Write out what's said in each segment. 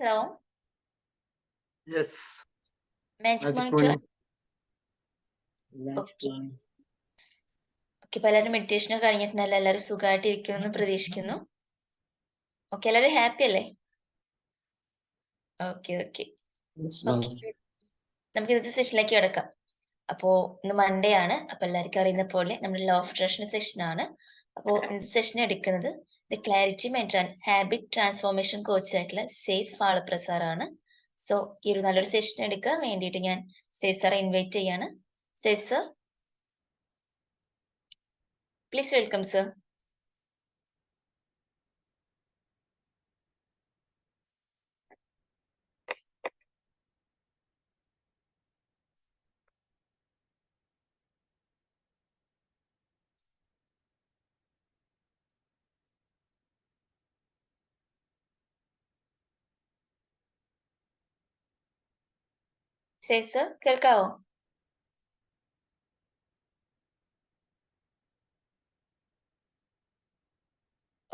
Hello, Yes, magic magic monitor. morning. Okay ഇപ്പൊ എല്ലാവരും meditation കഴിഞ്ഞിട്ടുണ്ടല്ലോ. എല്ലാവരും സുഖമായിട്ട് ഇരിക്കുമെന്ന് പ്രതീക്ഷിക്കുന്നു. ഓക്കെ, എല്ലാവരും ഹാപ്പി അല്ലേ? ഓക്കെ ഓക്കെ Yes, ഓക്കെ, നമുക്ക് ഇന്നത്തെ സെഷനിലേക്ക് കിടക്കാം. അപ്പോൾ ഇന്ന് മൺഡേ ആണ്. അപ്പോൾ എല്ലാവർക്കും അറിയുന്ന പോലെ നമ്മുടെ ലോ ഓഫ് അട്രാക്ഷൻ സെഷൻ ആണ്. അപ്പോൾ ഇന്നത്തെ സെഷൻ എടുക്കുന്നത് the clarity meant and habit transformation coach ആയിട്ടുള്ള സേഫ് ഫാളപ്രസാറാണ്. സോ ഈ ഒരു നല്ലൊരു സെഷൻ എടുക്കാൻ വേണ്ടിയിട്ട് ഞാൻ സേഫ് സാറെ ഇൻവൈറ്റ് ചെയ്യാണ്. Safe sir, please welcome sir. Safe sir, കേൾക്കാവോ?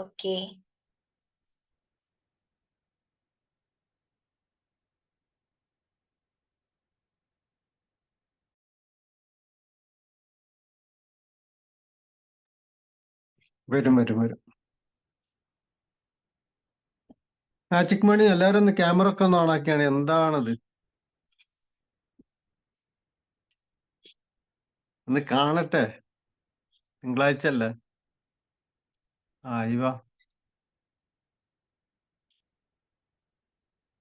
ഓക്കെ, വരും. മാജിക് മണി എല്ലാവരും ഒന്ന് ക്യാമറ ഒക്കെ ഒന്ന് ഓണാക്കിയാണ്. എന്താണത്? ഒന്ന് കാണട്ടെ. തിങ്കളാഴ്ച അല്ലേ? ഇവ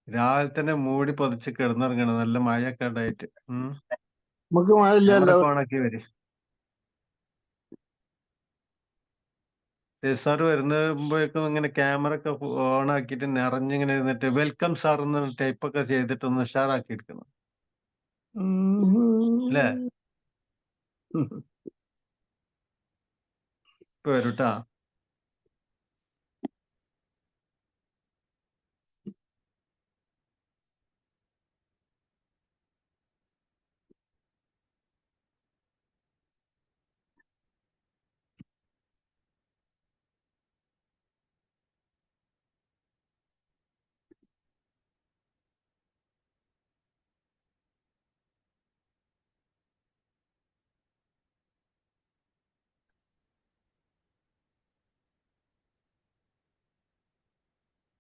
രാവിലെ തന്നെ മൂടി പൊതിച്ച് കിടന്നിറങ്ങണം. നല്ല മഴയൊക്കെ ഉണ്ടായിട്ട്. നമുക്ക് മഴയില്ലല്ലോ. ക്യാമറ ഒക്കെ ഓണാക്കി വരും. സാർ വരുമ്പോഴേക്കും ഇങ്ങനെ ക്യാമറ ഒക്കെ ഓൺ ആക്കിയിട്ട് നിറഞ്ഞിങ്ങനെ ഇരുന്നിട്ട് വെൽക്കം സാർ എന്ന് ടൈപ്പ് ഒക്കെ ചെയ്തിട്ട് ഒന്ന് ഉഷാറാക്കി എടുക്കണം അല്ലേ? ഇപ്പൊ വരൂട്ടാ.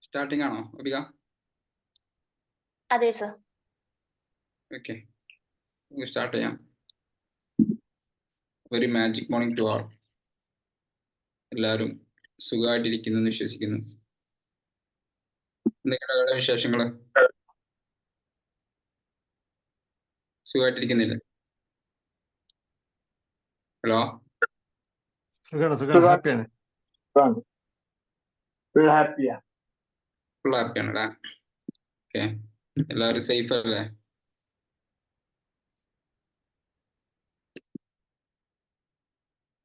സ്റ്റാർട്ടിംഗ് ആണോ അബിക? അതെ സർ. ഓക്കെ, സ്റ്റാർട്ട് ചെയ്യാം. ഒരു മാജിക് മോർണിംഗ് ടു ആൾ. എല്ലാവരും സുഖമായിട്ടിരിക്കുന്നു എന്ന് വിശ്വസിക്കുന്നു. നിങ്ങളുടെ വിശേഷങ്ങള്? സുഖമായിട്ടിരിക്കുന്നില്ലേ? ഹലോ, സുഖമാണ്, ഹാപ്പിയാണ്. ഫുൾ ഹാപ്പിയാണല്ലേ? ഓക്കെ, എല്ലാവരും സേഫ് അല്ലേ?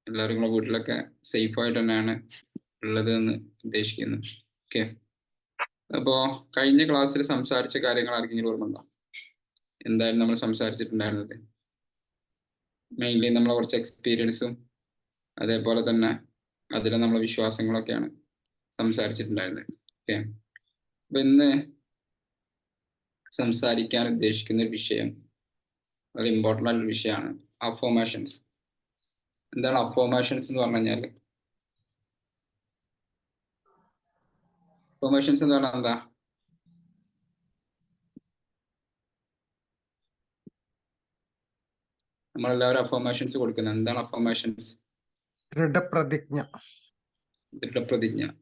എല്ലാവരും നിങ്ങളുടെ വീട്ടിലൊക്കെ സേഫ് ആയിട്ട് തന്നെയാണ് ഉള്ളത് എന്ന് ഉദ്ദേശിക്കുന്നു. ഓക്കെ, അപ്പോ കഴിഞ്ഞ ക്ലാസ്സിൽ സംസാരിച്ച കാര്യങ്ങൾ ആർക്കെങ്കിലും ഓർമ്മയുണ്ടോ? എന്തായാലും നമ്മൾ സംസാരിച്ചിട്ടുണ്ടായിരുന്നത് മെയിൻലി നമ്മളെ കുറച്ച് എക്സ്പീരിയൻസും അതേപോലെ തന്നെ അതിലെ നമ്മളെ വിശ്വാസങ്ങളൊക്കെയാണ് സംസാരിച്ചിട്ടുണ്ടായിരുന്നത്. ഓക്കെ, അപ്പൊ ഇന്ന് സംസാരിക്കാൻ ഉദ്ദേശിക്കുന്ന ഒരു വിഷയം വളരെ ഇമ്പോർട്ടൻ്റ് ആയിട്ടുള്ള വിഷയമാണ് അഫർമേഷൻസ്. എന്താണ് അഫർമേഷൻസ് എന്ന് പറഞ്ഞു കഴിഞ്ഞാൽ? അഫർമേഷൻസ് എന്ന് പറഞ്ഞാൽ എന്താ? നമ്മളെല്ലാവരും അഫർമേഷൻസ് കൊടുക്കുന്നത്. എന്താണ് അഫർമേഷൻസ്? ദൃഢപ്രതിജ്ഞ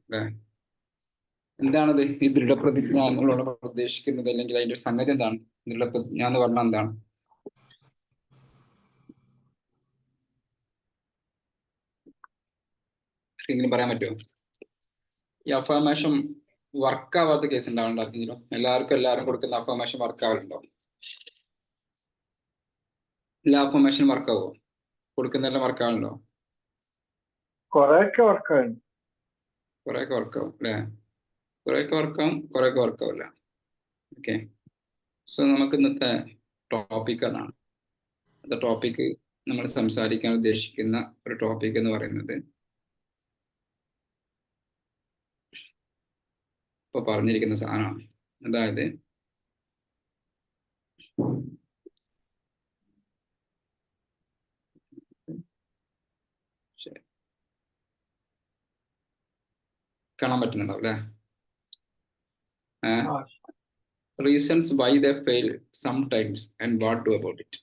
അല്ലേ? എന്താണത് ഈ ദൃഢപ്രതിജ്ഞ എന്നുള്ളത് ഉദ്ദേശിക്കുന്നത്? അല്ലെങ്കിൽ അതിന്റെ ഒരു സംഗതി എന്താണ്? ദൃഢപ്രതിജ്ഞ എന്ന് പറഞ്ഞാൽ എന്താണ്? ആർക്കെങ്കിലും പറയാൻ പറ്റുമോ? ഈ അഫർമേഷൻ വർക്ക് ആവാത്ത കേസ് ഉണ്ടാവുന്നുണ്ടോ ആർക്കെങ്കിലും? എല്ലാവരും കൊടുക്കുന്ന അഫർമേഷൻ വർക്ക് ആവലുണ്ടോ? എല്ലാ അഫർമേഷനും വർക്ക് ആവുമോ? കൊടുക്കുന്നതെല്ലാം വർക്ക് ആവുന്നുണ്ടോ? കൊറേയൊക്കെ വർക്കാവും അല്ലേ? കുറേയൊക്കെ വർക്കാവും, കുറേയൊക്കെ വർക്കാവില്ല. ഓക്കെ, സോ നമുക്ക് ഇന്നത്തെ ടോപ്പിക് അതാണ്. അത് ടോപ്പിക് നമ്മൾ സംസാരിക്കാൻ ഉദ്ദേശിക്കുന്ന ഒരു ടോപ്പിക് എന്ന് പറയുന്നത് ഇപ്പൊ പറഞ്ഞിരിക്കുന്ന സാധനമാണ്. അതായത് കാണാൻ പറ്റുന്നുണ്ടാവും അല്ലേ? Reasons why the fail sometimes and what do about it.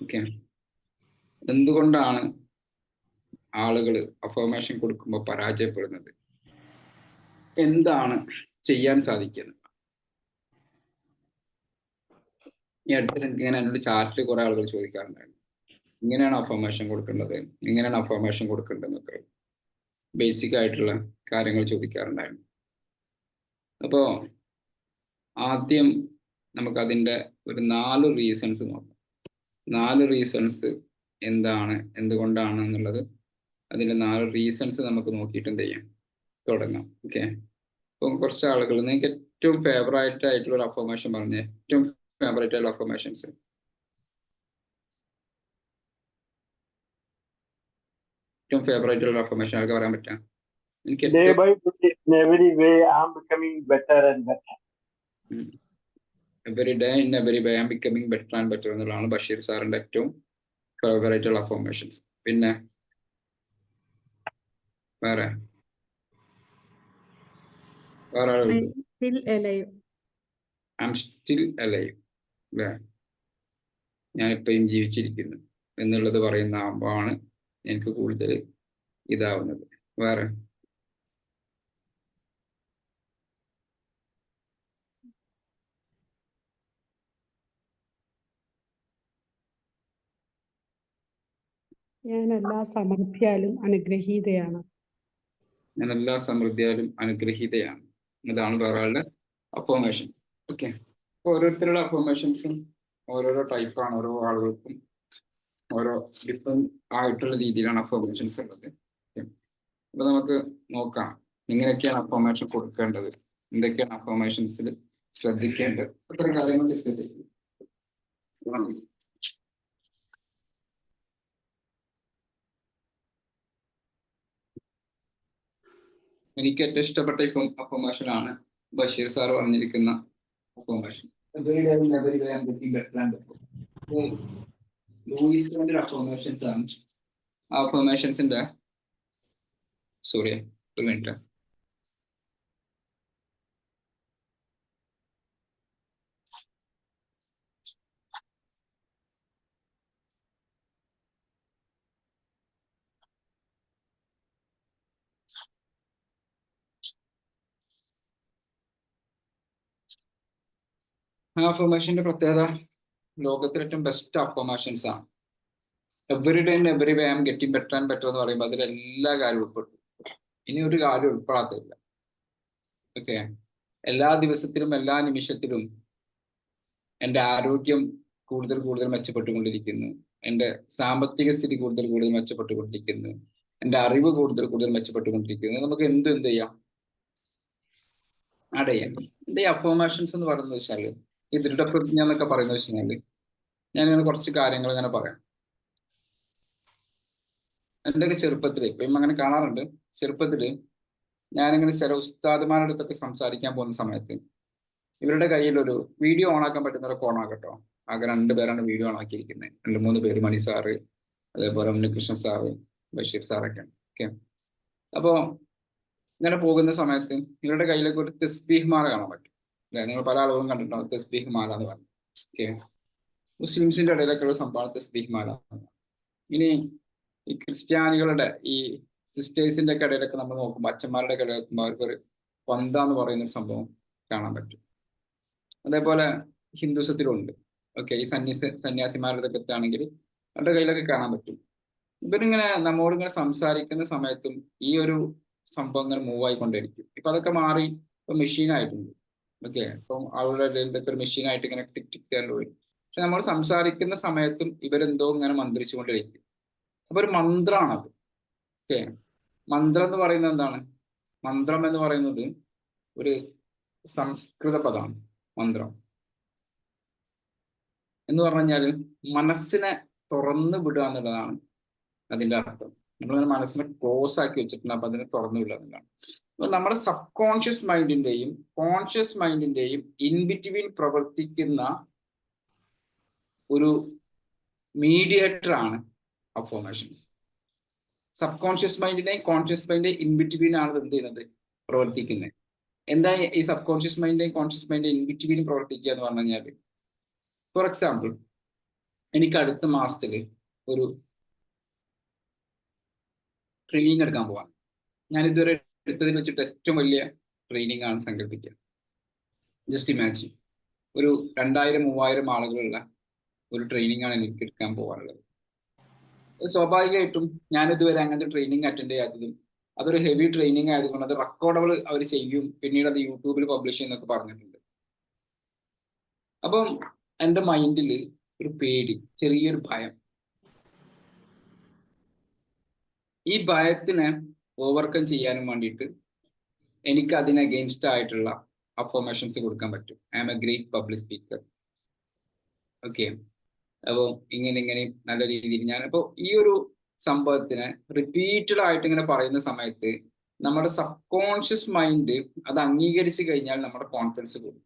Okay, എന്തുകൊണ്ടാണ് ആളുകൾ അഫർമേഷൻ കൊടുക്കുമ്പോൾ പരാജയപ്പെടുന്നത്, എന്താണ് ചെയ്യാൻ സാധിക്കുന്നത്? ഈ അടുത്തിടെ ഇങ്ങനെ എന്നോട് ചാറ്റിൽ കുറെ ആളുകൾ ചോദിക്കാറുണ്ടായിരുന്നു, ഇങ്ങനെയാണ് അഫർമേഷൻ കൊടുക്കേണ്ടത്, ഇങ്ങനെയാണ് അഫർമേഷൻ കൊടുക്കേണ്ടതെന്നൊക്കെ ബേസിക് ആയിട്ടുള്ള കാര്യങ്ങൾ ചോദിക്കാറുണ്ടായിരുന്നു. അപ്പോൾ ആദ്യം നമുക്കതിൻ്റെ ഒരു 4 റീസൺസ് നോക്കാം. 4 റീസൺസ് എന്താണ്, എന്തുകൊണ്ടാണ് എന്നുള്ളത്, അതിൻ്റെ 4 റീസൺസ് നമുക്ക് നോക്കിയിട്ട് എന്ത് ചെയ്യാം, തുടങ്ങാം. ഓക്കെ, അപ്പം കുറച്ച് ആളുകൾ നിങ്ങൾക്ക് ഏറ്റവും ഫേവറേറ്റ് ആയിട്ടുള്ള ഒരു അഫർമേഷൻ പറഞ്ഞ, ഏറ്റവും ഫേവറേറ്റ് ആയിട്ടുള്ള അഫർമേഷൻസ്, ഏറ്റവും ഫേവറേറ്റ് ആയിട്ടുള്ള അഫർമേഷൻ ആൾക്ക് പറയാൻ പറ്റാം? എനിക്ക് Day by day, in every way, I'm becoming better and better. Every day in every way I am becoming better and better എന്നുള്ളതാണ് ബഷീർ സാറിന്റെ ഏറ്റവും ഫേവറേറ്റ് ഉള്ള അഫർമേഷൻസ്. പിന്നെ വേറെ ഐ ആം സ്റ്റിൽ അലൈവ് അല്ലേ, ഞാനിപ്പോഴും ജീവിച്ചിരിക്കുന്നു എന്നുള്ളത് പറയുന്ന ആകുമ്പോഴാണ് എനിക്ക് കൂടുതൽ ഇതാവുന്നത്. വേറെ ഞാൻ എല്ലാ സമൃദ്ധിയാലും അനുഗ്രഹീതയാണ്. ഞാൻ എല്ലാ സമൃദ്ധിയാലും അനുഗ്രഹീതയാണ്. ഇതാണ് വേറൊരാളുടെ അഫർമേഷൻ. ഓക്കെ, ഓരോരുത്തരുടെ അഫർമേഷൻസും ഓരോരോ ടൈപ്പാണ്, ഓരോ ആളുകൾക്കും ഓരോ ഡിഫറെന്റ് ആയിട്ടുള്ള രീതിയിലാണ് അഫർമേഷൻസ് ഉള്ളത്. അപ്പൊ നമുക്ക് നോക്കാം എങ്ങനെയൊക്കെയാണ് അഫർമേഷൻ കൊടുക്കേണ്ടത്, എന്തൊക്കെയാണ് അഫർമേഷൻസിൽ ശ്രദ്ധിക്കേണ്ടത്, അത്തരം കാര്യങ്ങൾ ഡിസ്കസ് ചെയ്യും. എനിക്ക് ഏറ്റവും ഇഷ്ടപ്പെട്ട അഫർമേഷൻ ആണ് ബഷീർ സാർ പറഞ്ഞിരിക്കുന്ന അഫർമേഷൻ. ലൂയിസിന്റെ അഫർമേഷൻസ് ആണ്. ആ അഫർമേഷൻസിന്റെ സോറി ഒരു മിനിറ്റ്, ആ അഫർമേഷന്റെ പ്രത്യേകത ലോകത്തിലെ ഏറ്റവും ബെസ്റ്റ് അഫർമേഷൻസ് ആണ്. Every day in every way I am getting better and better എന്ന് പറയുമ്പോൾ അതിൽ എല്ലാ കാര്യവും ഉൾപ്പെട്ടു. ഇനി ഒരു കാര്യം ഉൾപ്പെടാത്തില്ല. ഓക്കെ, എല്ലാ ദിവസത്തിലും എല്ലാ നിമിഷത്തിലും എൻ്റെ ആരോഗ്യം കൂടുതൽ കൂടുതൽ മെച്ചപ്പെട്ടുകൊണ്ടിരിക്കുന്നു, എൻ്റെ സാമ്പത്തിക സ്ഥിതി കൂടുതൽ കൂടുതൽ മെച്ചപ്പെട്ടുകൊണ്ടിരിക്കുന്നു, എൻ്റെ അറിവ് കൂടുതൽ കൂടുതൽ മെച്ചപ്പെട്ടുകൊണ്ടിരിക്കുന്നു. നമുക്ക് എന്ത് ചെയ്യാം, ആഡ് ചെയ്യാം. എൻ്റെ അഫർമേഷൻസ് എന്ന് പറയുന്നത് വെച്ചാൽ ഈ ദൃഢപ്രതിജ്ഞ എന്നൊക്കെ പറയുന്നത് വെച്ച് കഴിഞ്ഞാൽ ഞാനിങ്ങനെ കുറച്ച് കാര്യങ്ങൾ ഇങ്ങനെ പറയാം. എൻ്റെയൊക്കെ ചെറുപ്പത്തിൽ ഇപ്പം അങ്ങനെ കാണാറുണ്ട്, ചെറുപ്പത്തിൽ ഞാനിങ്ങനെ ചില ഉസ്താദുമാരുടെ അടുത്തൊക്കെ സംസാരിക്കാൻ പോകുന്ന സമയത്ത് ഇവരുടെ കയ്യിൽ ഒരു വീഡിയോ ഓണാക്കാൻ പറ്റുന്നവരൊക്കെ ഓണാക്കട്ടോ. ആകെ 2 പേരാണ് വീഡിയോ ഓണാക്കിയിരിക്കുന്നത്, 2-3 പേര്, മണി സാറ്, അതേപോലെ ഉണ്ണികൃഷ്ണൻ സാറ്, ബഷീർ സാറൊക്കെ. ഓക്കെ, അപ്പോൾ ഇങ്ങനെ പോകുന്ന സമയത്ത് ഇവരുടെ കയ്യിലൊക്കെ ഒരു തസ്ബീഹ് മാല കാണാൻ പറ്റും അല്ലെ? നിങ്ങൾ പല ആളുകളും കണ്ടിട്ടുണ്ടാവും തസ്ബീഹ് മാല എന്ന് പറഞ്ഞു. ഓക്കെ, മുസ്ലിംസിന്റെ ഇടയിലൊക്കെ ഉള്ള സംഭവം തസ്ബീഹ് മാല. ഇനി ഈ ക്രിസ്ത്യാനികളുടെ ഈ സിസ്റ്റേഴ്സിന്റെ ഒക്കെ ഇടയിലൊക്കെ നമ്മൾ നോക്കുമ്പോൾ, അച്ഛന്മാരുടെ ഒക്കെ ഇടയിൽ നോക്കുമ്പോൾ അവർക്കൊരു പന്ത എന്ന് പറയുന്ന ഒരു സംഭവം കാണാൻ പറ്റും. അതേപോലെ ഹിന്ദുസത്തിലുണ്ട്. ഓക്കെ, ഈ സന്യാസിമാരുടെ ഒക്കെ ആണെങ്കിൽ അവരുടെ കയ്യിലൊക്കെ കാണാൻ പറ്റും. ഇവരിങ്ങനെ നമ്മോടിങ്ങനെ സംസാരിക്കുന്ന സമയത്തും ഈ ഒരു സംഭവം ഇങ്ങനെ മൂവ് ആയിക്കൊണ്ടിരിക്കും. ഇപ്പൊ അതൊക്കെ മാറി ഇപ്പൊ മെഷീനായിട്ടുണ്ട്. ഓക്കെ, ഇപ്പം ആളുടെ ഇടയിലൊക്കെ ഒരു മെഷീനായിട്ട് ഇങ്ങനെ ടിക് ടിക് ചെയ്യാൻ പോയി. പക്ഷെ നമ്മൾ സംസാരിക്കുന്ന സമയത്തും ഇവരെന്തോ ഇങ്ങനെ മന്ത്രിച്ചുകൊണ്ടിരിക്കും. അപ്പൊ ഒരു മന്ത്രമാണത്. ഓക്കെ, മന്ത്രം എന്ന് പറയുന്നത് എന്താണ്? മന്ത്രം എന്ന് പറയുന്നത് ഒരു സംസ്കൃത പദമാണ്. മന്ത്രം എന്ന് പറഞ്ഞു കഴിഞ്ഞാൽ മനസ്സിനെ തുറന്നു വിടുക എന്നുള്ളതാണ് അതിൻ്റെ അർത്ഥം. നമ്മളിങ്ങനെ മനസ്സിനെ ക്ലോസ് ആക്കി വെച്ചിട്ടുണ്ട്, അപ്പൊ അതിനെ തുറന്നില്ല എന്നുള്ളതാണ്. അപ്പൊ നമ്മുടെ സബ് കോൺഷ്യസ് മൈൻഡിന്റെയും കോൺഷ്യസ് മൈൻഡിന്റെയും ഇൻബിറ്റ്വീൻ പ്രവർത്തിക്കുന്ന ഒരു മീഡിയേറ്റർ ആണ് affirmations. Sub conscious മൈൻഡിന്റെയും conscious മൈൻഡിന്റെയും in between ആണ് എന്ത് ചെയ്യുന്നത്, പ്രവർത്തിക്കുന്നത്. എന്താ ഈ സബ് കോൺഷ്യസ് മൈൻഡിന്റെയും കോൺഷ്യസ് മൈൻഡിന്റെയും ഇൻബിറ്റ്വീൻ പ്രവർത്തിക്കുക എന്ന് പറഞ്ഞു കഴിഞ്ഞാൽ, ഫോർ എക്സാമ്പിൾ, എനിക്ക് അടുത്ത മാസത്തിൽ ഒരു ട്രെയിനിങ് എടുക്കാൻ പോവാം. ഞാൻ ഇതുവരെ എടുത്തതിൽ വെച്ചിട്ട് ഏറ്റവും വലിയ ട്രെയിനിങ് ആണ് സങ്കല്പിക്കുക. ജസ്റ്റ് ഇമാജിൻ, ഒരു 2000-3000 ആളുകളുള്ള ഒരു ട്രെയിനിങ് ആണ് എനിക്ക് എടുക്കാൻ പോകാനുള്ളത്. സ്വാഭാവികമായിട്ടും ഞാൻ ഇതുവരെ അങ്ങനത്തെ ട്രെയിനിങ് അറ്റൻഡ് ചെയ്യാത്തതും അതൊരു ഹെവി ട്രെയിനിങ് ആയതുകൊണ്ട് അത് റെക്കോർഡബിൾ അവർ ചെയ്യും, പിന്നീട് അത് യൂട്യൂബിൽ പബ്ലിഷ് ചെയ്യുന്നൊക്കെ പറഞ്ഞിട്ടുണ്ട്. അപ്പം എൻ്റെ മൈൻഡിൽ ഒരു പേടി, ചെറിയൊരു ഭയം. ഈ ഭയത്തിനെ ഓവർകം ചെയ്യാനും വേണ്ടിയിട്ട് എനിക്ക് അതിന് അഗെയിൻസ്റ്റ് ആയിട്ടുള്ള അഫോർമേഷൻസ് കൊടുക്കാൻ പറ്റും. I am a great public speaker. Okay, അപ്പോൾ ഇങ്ങനെ നല്ല രീതിയിൽ ഞാനപ്പോൾ ഈ ഒരു സംഭവത്തിനെ റിപ്പീറ്റഡ് ആയിട്ട് ഇങ്ങനെ പറയുന്ന സമയത്ത് നമ്മുടെ സബ് കോൺഷ്യസ് മൈൻഡ് അത് അംഗീകരിച്ചു കഴിഞ്ഞാൽ നമ്മുടെ കോൺഫിഡൻസ് കൂടും.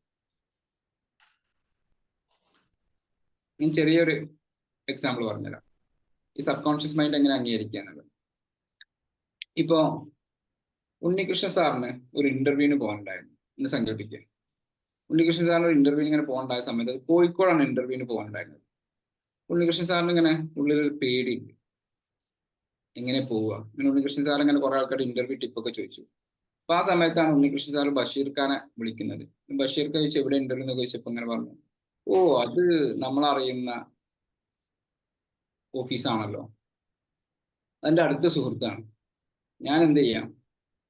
ഞാൻ ചെറിയൊരു എക്സാമ്പിൾ പറഞ്ഞുതരാം, ഈ സബ് കോൺഷ്യസ് മൈൻഡ് എങ്ങനെ അംഗീകരിക്കുക എന്നുള്ളത്. ഇപ്പോ ഉണ്ണികൃഷ്ണ സാറിന് ഒരു ഇന്റർവ്യൂവിന് പോകാനുണ്ടായിരുന്നു എന്ന് സങ്കല്പിക്കുക. ഉണ്ണികൃഷ്ണ സാറിന് ഒരു ഇന്റർവ്യൂവിന് ഇങ്ങനെ പോകണ്ടായ സമയത്ത് കോഴിക്കോടാണ് ഇന്റർവ്യൂവിന് പോകാനുണ്ടായിരുന്നത്. ഉണ്ണികൃഷ്ണ സാറിന് ഇങ്ങനെ ഉള്ളിലൊരു പേടിയുണ്ട്, എങ്ങനെ പോവുക. അങ്ങനെ ഉണ്ണികൃഷ്ണ സാർ ഇങ്ങനെ കുറെ ആൾക്കാർ ഇന്റർവ്യൂ ടിപ്പൊക്കെ ചോദിച്ചു. അപ്പൊ ആ സമയത്താണ് ഉണ്ണികൃഷ്ണ സാർ ബഷീർ ഖാനെ വിളിക്കുന്നത്. ബഷീർ ഖാൻ ചോദിച്ചു എവിടെ ഇന്റർവ്യൂ എന്ന് ചോദിച്ചപ്പോ ഇങ്ങനെ പറഞ്ഞു, ഓ അത് നമ്മളറിയുന്ന ഓഫീസാണല്ലോ, അതിന്റെ അടുത്ത സുഹൃത്താണ്, ഞാൻ എന്ത് ചെയ്യാം,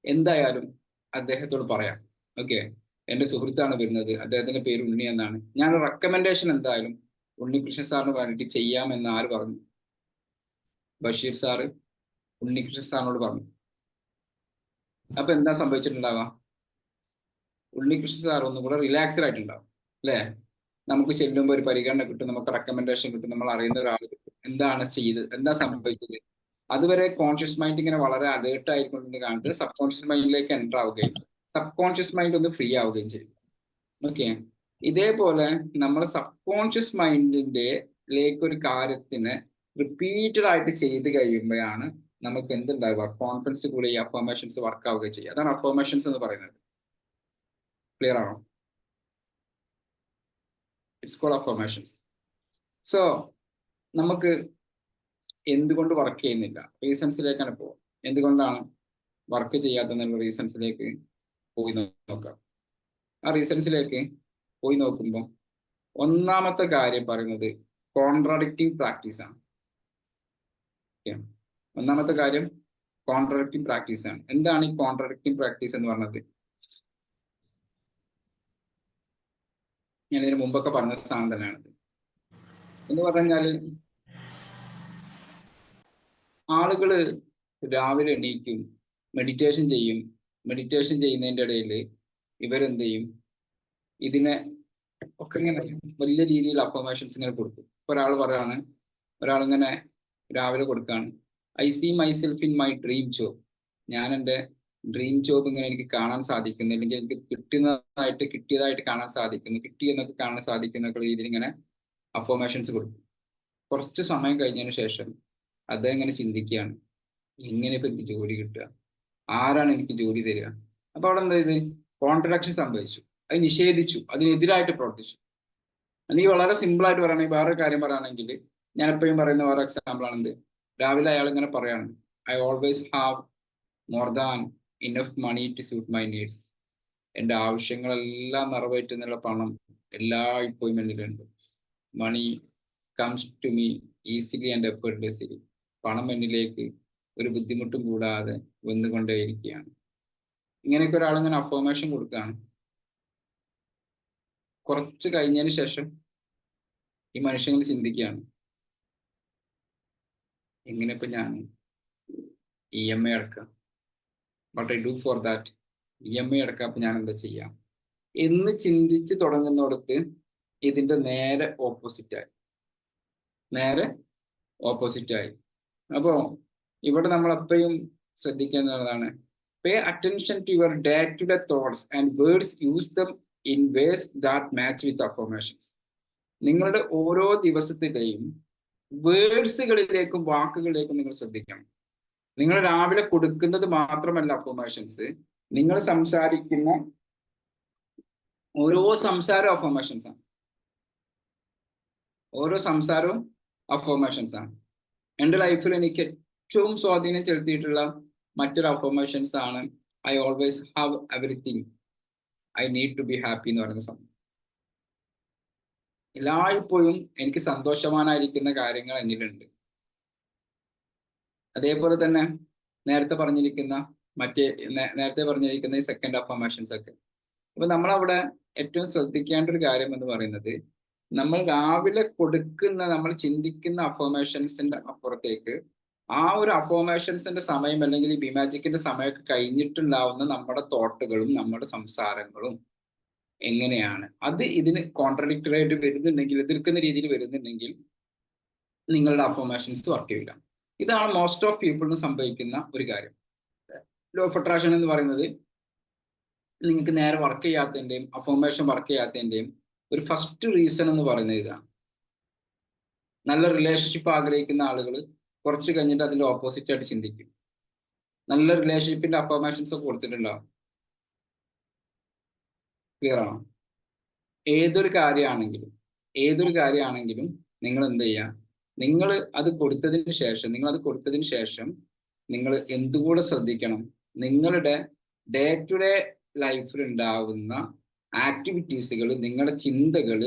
എന്തായാലും അദ്ദേഹത്തോട് പറയാം, ഓക്കെ എന്റെ സുഹൃത്താണ് വരുന്നത്, അദ്ദേഹത്തിന്റെ പേര് ഉണ്ണി എന്നാണ്, ഞാൻ റെക്കമെൻഡേഷൻ എന്തായാലും ഉണ്ണികൃഷ്ണ സാറിന് വേണ്ടിയിട്ട് ചെയ്യാമെന്ന് ആര് പറഞ്ഞു? ബഷീർ സാറ് ഉണ്ണികൃഷ്ണ സാറിനോട് പറഞ്ഞു. അപ്പൊ എന്താ സംഭവിച്ചിട്ടുണ്ടാവാം? ഉണ്ണികൃഷ്ണ സാർ ഒന്നും കൂടെ റിലാക്സ്ഡ് ആയിട്ടുണ്ടാവും അല്ലേ? നമുക്ക് ചെല്ലുമ്പോൾ ഒരു പരിഗണന കിട്ടും, നമുക്ക് റെക്കമെൻഡേഷൻ കിട്ടും, നമ്മൾ അറിയുന്ന ഒരാൾ കിട്ടും. എന്താണ് ചെയ്തത്, എന്താ സംഭവിച്ചത്? അതുവരെ കോൺഷ്യസ് മൈൻഡ് ഇങ്ങനെ വളരെ അലേർട്ട് ആയിക്കൊണ്ടെന്ന് കാണിട്ട് സബ് കോൺഷ്യസ് മൈൻഡിലേക്ക് എൻ്റർ ആവുകയും സബ് കോൺഷ്യസ് മൈൻഡ് ഒന്ന് ഫ്രീ ആവുകയും ചെയ്യും. ഓക്കെ, ഇതേപോലെ നമ്മൾ സബ് കോൺഷ്യസ് മൈൻഡിലേക്ക് ഒരു കാര്യത്തിന് റിപ്പീറ്റഡ് ആയിട്ട് ചെയ്ത് കഴിയുമ്പോഴാണ് നമുക്ക് എന്തുണ്ടാവുക, കോൺഫിഡൻസ് കൂടെ ഈ അഫർമേഷൻസ് വർക്ക് ആവുക ചെയ്യുക. അതാണ് അഫർമേഷൻസ് എന്ന് പറയുന്നത്. ക്ലിയർ ആണോ? It's called affirmations. സോ നമുക്ക് എന്തുകൊണ്ട് വർക്ക് ചെയ്യുന്നില്ല, റീസൺസിലേക്കാണ് പോവുക. എന്തുകൊണ്ടാണ് വർക്ക് ചെയ്യാത്തെന്നുള്ള റീസൺസിലേക്ക് പോയി നോക്കാം. ആ റീസൺസിലേക്ക് പോയി നോക്കുമ്പോൾ ഒന്നാമത്തെ കാര്യം പറയുന്നത് കോൺട്രാഡിക്റ്റിംഗ് പ്രാക്ടീസ് ആണ്. ഒന്നാമത്തെ കാര്യം കോൺട്രാഡിക്റ്റിംഗ് പ്രാക്ടീസ് ആണ്. എന്താണ് ഈ കോൺട്രാഡിക്റ്റിംഗ് പ്രാക്ടീസ് എന്ന് പറഞ്ഞത്? ഞാൻ ഇതിന് മുമ്പൊക്കെ പറഞ്ഞ സാധനം തന്നെയാണ്. എന്ന് പറഞ്ഞാല് ആളുകള് രാവിലെ എണീക്കും, മെഡിറ്റേഷൻ ചെയ്യും. മെഡിറ്റേഷൻ ചെയ്യുന്നതിൻ്റെ ഇടയിൽ ഇവരെന്ത് ചെയ്യും, ഇതിനെ ഒക്കെ ഇങ്ങനെ വലിയ രീതിയിൽ അഫർമേഷൻസ് ഇങ്ങനെ കൊടുക്കും. ഇപ്പൊ ഒരാൾ പറയാണ്, ഒരാളിങ്ങനെ രാവിലെ കൊടുക്കാണ്, I see myself in my dream job. ഞാൻ എൻ്റെ ഡ്രീം ജോബ് ഇങ്ങനെ എനിക്ക് കാണാൻ സാധിക്കുന്നു, അല്ലെങ്കിൽ എനിക്ക് കിട്ടിയതായിട്ട് കാണാൻ സാധിക്കുന്നു, കിട്ടിയെന്നൊക്കെ കാണാൻ സാധിക്കുന്ന രീതിയിൽ ഇങ്ങനെ അഫർമേഷൻസ് കൊടുക്കും. കുറച്ച് സമയം കഴിഞ്ഞതിന് ശേഷം അദ്ദേഹം ഇങ്ങനെ ചിന്തിക്കുകയാണ്, എങ്ങനെ ഇപ്പൊ എനിക്ക് ജോലി കിട്ടുക, ആരാണ് എനിക്ക് ജോലി തരിക? അപ്പൊ അവിടെ എന്താ ചെയ്ത്, കോൺട്രഡിക്ഷൻ സംഭവിച്ചു, അത് നിഷേധിച്ചു, അതിനെതിരായിട്ട് പ്രവർത്തിച്ചു. അല്ലെങ്കിൽ വളരെ സിമ്പിൾ ആയിട്ട് പറയുകയാണെങ്കിൽ, വേറൊരു കാര്യം പറയുകയാണെങ്കിൽ, ഞാൻ എപ്പോഴും പറയുന്ന വേറെ എക്സാമ്പിൾ ആണെന്ത്, രാവിലെ അയാൾ ഇങ്ങനെ പറയാണ്, I always have more than enough money to suit my needs. എൻ്റെ ആവശ്യങ്ങളെല്ലാം നിറവേറ്റുന്നുള്ള പണം എല്ലായ്പ്പോഴും എന്നിലുണ്ട്. Money comes to me easily and effortlessly. പണം എന്നിലേക്ക് ഒരു ബുദ്ധിമുട്ടും കൂടാതെ വന്നുകൊണ്ടേയിരിക്കുകയാണ്. ഇങ്ങനെയൊക്കെ ഒരാളിങ്ങനെ അഫർമേഷൻ കൊടുക്കുകയാണ്. കുറച്ച് കഴിഞ്ഞതിന് ശേഷം ഈ മനുഷ്യൻ ചിന്തിക്കുകയാണ്, എങ്ങനെ ഇപ്പൊ ഞാൻ EMI അടക്കാം, what I do for that, EMI അടക്കാം, അപ്പൊ ഞാൻ എന്താ ചെയ്യാം എന്ന് ചിന്തിച്ച് തുടങ്ങുന്നിടത്ത് ഇതിന്റെ നേരെ ഓപ്പോസിറ്റായി. അപ്പോ ഇവിടെ നമ്മൾ എപ്പോഴും ശ്രദ്ധിക്കുന്നതാണ് pay attention to your day to day thoughts and words use them in ways that match with affirmations. നിങ്ങളുടെ ഓരോ ദിവസത്തിലെയും വേർഡ്സുകളിലേക്കും വാക്കുകളിലേക്കും നിങ്ങൾ ശ്രദ്ധിക്കണം. നിങ്ങൾ രാവിലെ കൊടുക്കുന്നത് മാത്രമല്ല അഫർമേഷൻസ്, നിങ്ങൾ സംസാരിക്കുന്ന ഓരോ സംസാരവും അഫർമേഷൻസ് ആണ്. ഓരോ സംസാരവും അഫർമേഷൻസ് ആണ്. എൻ്റെ ലൈഫിൽ എനിക്ക് ഏറ്റവും സ്വാധീനം ചെലുത്തിയിട്ടുള്ള മറ്റൊരു അഫർമേഷൻസ് ആണ് I always have everything, I need to be happy എന്ന് പറയുന്ന സംഭവം. എല്ലായ്പ്പോഴും എനിക്ക് സന്തോഷവാനായിരിക്കുന്ന കാര്യങ്ങൾ എന്നിലുണ്ട്. അതേപോലെ തന്നെ നേരത്തെ പറഞ്ഞിരിക്കുന്ന ഈ സെക്കൻഡ് അഫർമേഷൻസ് ഒക്കെ. അപ്പൊ നമ്മളവിടെ ഏറ്റവും ശ്രദ്ധിക്കേണ്ട ഒരു കാര്യം എന്ന് പറയുന്നത് നമ്മൾ രാവിലെ കൊടുക്കുന്ന, നമ്മൾ ചിന്തിക്കുന്ന അഫർമേഷൻസിന്റെ അപ്പുറത്തേക്ക് ആ ഒരു അഫർമേഷൻസിന്റെ സമയം അല്ലെങ്കിൽ ഈ ബിമാജിക്കിന്റെ സമയമൊക്കെ കഴിഞ്ഞിട്ടുണ്ടാവുന്ന നമ്മുടെ തോട്ടുകളും നമ്മുടെ സംസാരങ്ങളും എങ്ങനെയാണ്, അത് ഇതിന് കോൺട്രഡിക്ടറി ആയിട്ട് വരുന്നുണ്ടെങ്കിൽ, എതിർക്കുന്ന രീതിയിൽ വരുന്നുണ്ടെങ്കിൽ നിങ്ങളുടെ അഫർമേഷൻസ് വർക്ക് ചെയ്യില്ല. ഇതാണ് മോസ്റ്റ് ഓഫ് പീപ്പിളിന് സംഭവിക്കുന്ന ഒരു കാര്യം. ലോ ഓഫ് അട്രാക്ഷൻ എന്ന് പറയുന്നത് നിങ്ങൾക്ക് നേരെ വർക്ക് ചെയ്യാത്തതിൻ്റെയും അഫർമേഷൻ വർക്ക് ചെയ്യാത്തതിൻ്റെയും ഒരു ഫസ്റ്റ് റീസൺ എന്ന് പറയുന്നത് ഇതാണ്. നല്ല റിലേഷൻഷിപ്പ് ആഗ്രഹിക്കുന്ന ആളുകൾ കുറച്ച് കഴിഞ്ഞിട്ട് അതിന്റെ ഓപ്പോസിറ്റ് ആയിട്ട് ചിന്തിക്കും. നല്ല റിലേഷൻഷിപ്പിന്റെ അഫർമേഷൻസ് ഒക്കെ കൊടുത്തിട്ടുണ്ടാവും. ക്ലിയർ ആണോ? ഏതൊരു കാര്യമാണെങ്കിലും നിങ്ങൾ എന്ത് ചെയ്യുക, നിങ്ങൾ അത് കൊടുത്തതിന് ശേഷം നിങ്ങൾ എന്തുകൂടെ ശ്രദ്ധിക്കണം, നിങ്ങളുടെ ഡേ ടു ഡേ ലൈഫിൽ ഉണ്ടാവുന്ന ആക്ടിവിറ്റീസുകൾ, നിങ്ങളുടെ ചിന്തകൾ,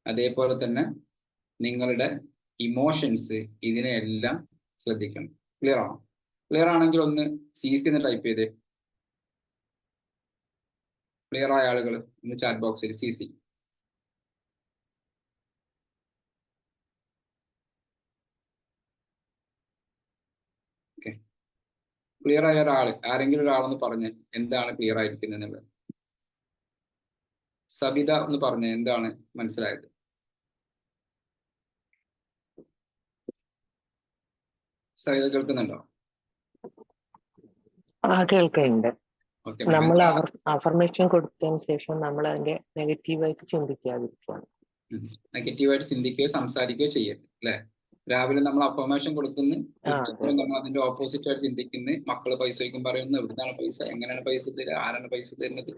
അതേപോലെ തന്നെ നിങ്ങളുടെ ഇമോഷൻസ്, ഇതിനെല്ലാം ശ്രദ്ധിക്കണം. ക്ലിയർ ആണോ? ക്ലിയർ ആണെങ്കിൽ ഒന്ന് CC എന്ന് ടൈപ്പ് ചെയ്തേ. ക്ലിയർ ആയ ആളുകൾ ഒന്ന് ചാറ്റ് ബോക്സിൽ CC. ഓക്കെ, ക്ലിയർ ആയ ആരെങ്കിലും ഒരാളൊന്ന് പറഞ്ഞ് എന്താണ് ക്ലിയർ ആയിരിക്കുന്നത് എന്നുള്ളത്. സബിത ഒന്ന് പറഞ്ഞ് എന്താണ് മനസ്സിലായത്? സബിത കേൾക്കുന്നുണ്ടോ? കേൾക്കുന്നുണ്ട്. ഓക്കെ, നമ്മൾ അഫർമേഷൻ കൊടുത്തതിന് ശേഷം നമ്മൾ അതിന്റെ നെഗറ്റീവായിട്ട് ചിന്തിക്കാതിരിക്കുകയാണ്. നെഗറ്റീവായിട്ട് ചിന്തിക്കുകയോ സംസാരിക്കുകയോ ചെയ്യരുത് അല്ലെ? രാവിലെ നമ്മൾ അഫർമേഷൻ കൊടുക്കുന്നു, ഉച്ചയ്ക്ക് നമ്മൾ അതിന്റെ ഓപ്പോസിറ്റ് ആയിട്ട് ചിന്തിക്കുന്നു. മക്കള് പൈസ വയ്ക്കും പറയുന്നു, എവിടുന്നാണ് പൈസ, എങ്ങനെയാണ് പൈസ തരിക, ആരാണ് പൈസ തരുന്നത്,